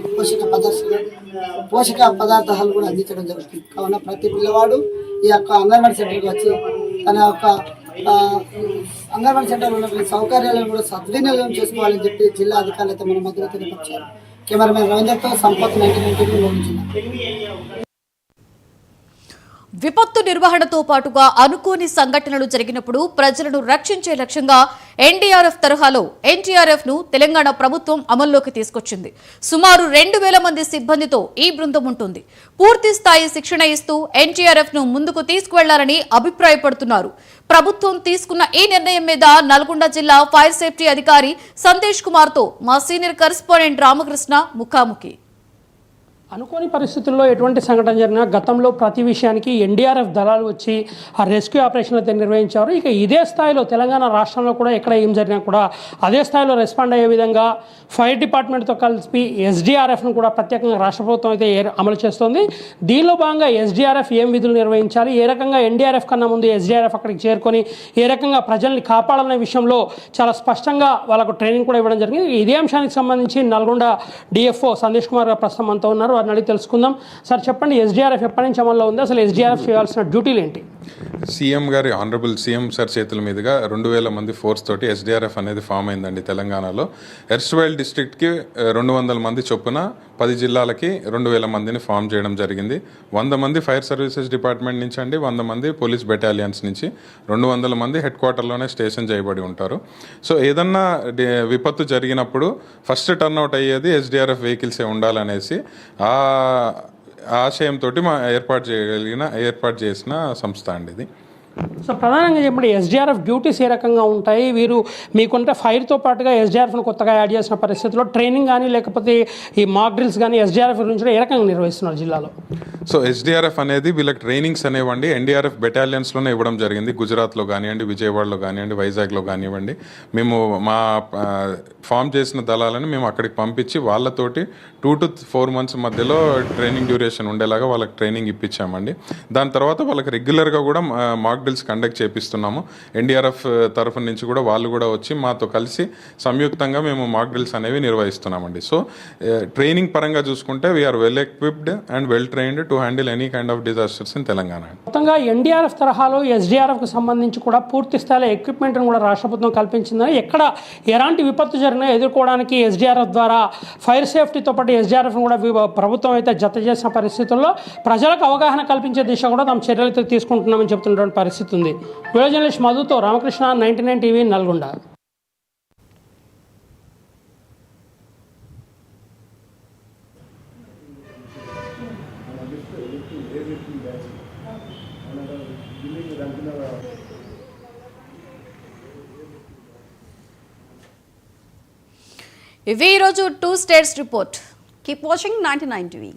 పోషక పదార్థాలు కూడా అందించడం జరుగుతుంది. కావున ప్రతి పిల్లవాడు ఈ యొక్క అంగన్వాడీ సెంటర్కి వచ్చి తన యొక్క అంగన్వాడీ సెంటర్లో ఉన్నటువంటి సౌకర్యాలను కూడా సద్వినియోగం చేసుకోవాలని చెప్పి జిల్లా అధికారులు అయితే మన మధ్యలో తెలియపరిచారు. కెమెరామెన్ రవీంద్రతో సంపత్ 1992 జిల్లా. విపత్తు నిర్వహణతో పాటుగా అనుకోని సంఘటనలు జరిగినప్పుడు ప్రజలను రక్షించే లక్ష్యంగా ఎన్డీఆర్ఎఫ్ తరహాలో ఎన్టీఆర్ఎఫ్ ను తెలంగాణ ప్రభుత్వం అమల్లోకి తీసుకొచ్చింది. సుమారు 2000 మంది సిబ్బందితో ఈ బృందం ఉంటుంది. పూర్తి స్థాయి శిక్షణ ఇస్తూ ఎన్టీఆర్ఎఫ్ ను ముందుకు తీసుకువెళ్లాలని అభిప్రాయపడుతున్నారు. ప్రభుత్వం తీసుకున్న ఈ నిర్ణయం మీద నల్గొండ జిల్లా ఫైర్ సేఫ్టీ అధికారి సంతోష్ కుమార్ తో మా సీనియర్ కరెస్పాండెంట్ రామకృష్ణ ముఖాముఖి. అనుకోని పరిస్థితుల్లో ఎటువంటి సంఘటన జరిగినా గతంలో ప్రతి విషయానికి ఎన్డీఆర్ఎఫ్ దళాలు వచ్చి ఆ రెస్క్యూ ఆపరేషన్ అయితే నిర్వహించారు. ఇక ఇదే స్థాయిలో తెలంగాణ రాష్ట్రంలో కూడా ఎక్కడ ఏం జరిగినా కూడా అదే స్థాయిలో రెస్పాండ్ అయ్యే విధంగా ఫైర్ డిపార్ట్మెంట్తో కలిపి ఎస్డీఆర్ఎఫ్ను కూడా ప్రత్యేకంగా రాష్ట్ర ప్రభుత్వం అయితే అమలు చేస్తోంది. దీనిలో భాగంగా ఎస్డీఆర్ఎఫ్ ఏం విధులు నిర్వహించాలి, ఏ రకంగా ఎన్డీఆర్ఎఫ్ కన్నా ముందు ఎస్డీఆర్ఎఫ్ అక్కడికి చేరుకొని ఏ రకంగా ప్రజల్ని కాపాడాలనే విషయంలో చాలా స్పష్టంగా వాళ్ళకు ట్రైనింగ్ కూడా ఇవ్వడం జరిగింది. ఇదే అంశానికి సంబంధించి నల్గొండ డిఎఫ్ఓ సంతోష్ కుమార్ గారు ప్రస్తుతం అంతా ఉన్నారు. అడిగి తెలుసుకుందాం. సార్ చెప్పండి, ఎస్డీఆర్ఎఫ్ ఎప్పటి నుంచి అమల్లో ఉంది, అసలు ఎస్డీఆర్ఎఫ్ చేయాల్సిన డ్యూటీలు ఏంటి? సీఎం గారి ఆనరబుల్ సీఎం సార్ చేతుల మీదుగా 2000 మంది ఫోర్స్ తోటి ఎస్డీఆర్ఎఫ్ అనేది ఫామ్ అయిందండి తెలంగాణలో. ఎర్స్ట్వైల్ డిస్ట్రిక్ట్కి 200 మంది చొప్పున 10 జిల్లాలకి 2000 మందిని ఫామ్ చేయడం జరిగింది. 100 మంది ఫైర్ సర్వీసెస్ డిపార్ట్మెంట్ నుంచి అండి, 100 మంది పోలీస్ బెటాలియన్స్ నుంచి, 200 మంది హెడ్ క్వార్టర్లోనే స్టేషన్ చేయబడి ఉంటారు. సో ఏదన్నా విపత్తు జరిగినప్పుడు ఫస్ట్ టర్న్అవుట్ అయ్యేది ఎస్డీఆర్ఎఫ్ వెహికల్సే ఉండాలనేసి ఆశయంతో ఏర్పాటు చేసిన సంస్థ అండి ఇది. సో ప్రధానంగా చెప్పండి, ఎస్డీఆర్ఎఫ్ డ్యూటీస్ ఏ రకంగా ఉంటాయి? వీరు మీకుంటే ఫైర్తో పాటుగా ఎస్డీఆర్ఎఫ్ను కొత్తగా యాడ్ చేసిన పరిస్థితుల్లో ట్రైనింగ్ కానీ లేకపోతే ఈ మాక్ డ్రిల్స్ కానీ ఎస్డీఆర్ఎఫ్ గురించి ఏ రకంగా నిర్వహిస్తున్నారు జిల్లాలో? సో ఎస్డీఆర్ఎఫ్ అనేది వీళ్ళకి ట్రైనింగ్స్ అనేవండి ఎన్డీఆర్ఎఫ్ బెటాలియన్స్లోనే ఇవ్వడం జరిగింది. గుజరాత్లో కానివ్వండి, విజయవాడలో కానివ్వండి, వైజాగ్లో కానివ్వండి. మేము మా ఫామ్ చేసిన దళాలను మేము అక్కడికి పంపించి వాళ్ళతోటి 2 to 4 months మధ్యలో ట్రైనింగ్ డ్యూరేషన్ ఉండేలాగా వాళ్ళకి ట్రైనింగ్ ఇప్పించామండి. దాని తర్వాత వాళ్ళకి రెగ్యులర్గా కూడా మాక్ డ్రిల్స్ కండక్ట్ చేపిస్తున్నాము. ఎన్డీఆర్ఎఫ్ తరఫు నుంచి కూడా వాళ్ళు కూడా వచ్చి మాతో కలిసి సంయుక్తంగా మేము మాక్ డ్రిల్స్ అనేవి నిర్వహిస్తున్నామండి. సో ట్రైనింగ్ పరంగా చూసుకుంటే we are well equipped and well trained to handle any kind of disasters in Telangana. మొత్తంగా ఎన్డీఆర్ఎఫ్ తరహాలో ఎస్డీఆర్ఎఫ్కి సంబంధించి కూడా పూర్తి స్థాయిలో ఎక్విప్మెంట్ను కూడా రాష్ట్ర ప్రభుత్వం కల్పించిందని, ఎక్కడ ఎలాంటి విపత్తు జరిగినా ఎదుర్కోవడానికి ఎస్డీఆర్ఎఫ్ ద్వారా ఫైర్ సేఫ్టీతో పాటు ఎస్డీఆర్ఎఫ్ను కూడా ప్రభుత్వం అయితే జత చేసిన పరిస్థితుల్లో ప్రజలకు అవగాహన కల్పించే దిశ కూడా తమ చర్యలు తీసుకుంటున్నామని చెబుతున్నటువంటి పరిస్థితి ఉంది. వీడియో జర్నలిస్ట్ మధుతో రామకృష్ణ, 99 టీవీ, నల్గొండ. ఇవి ఈరోజు 2 states report. Keep watching 99 TV.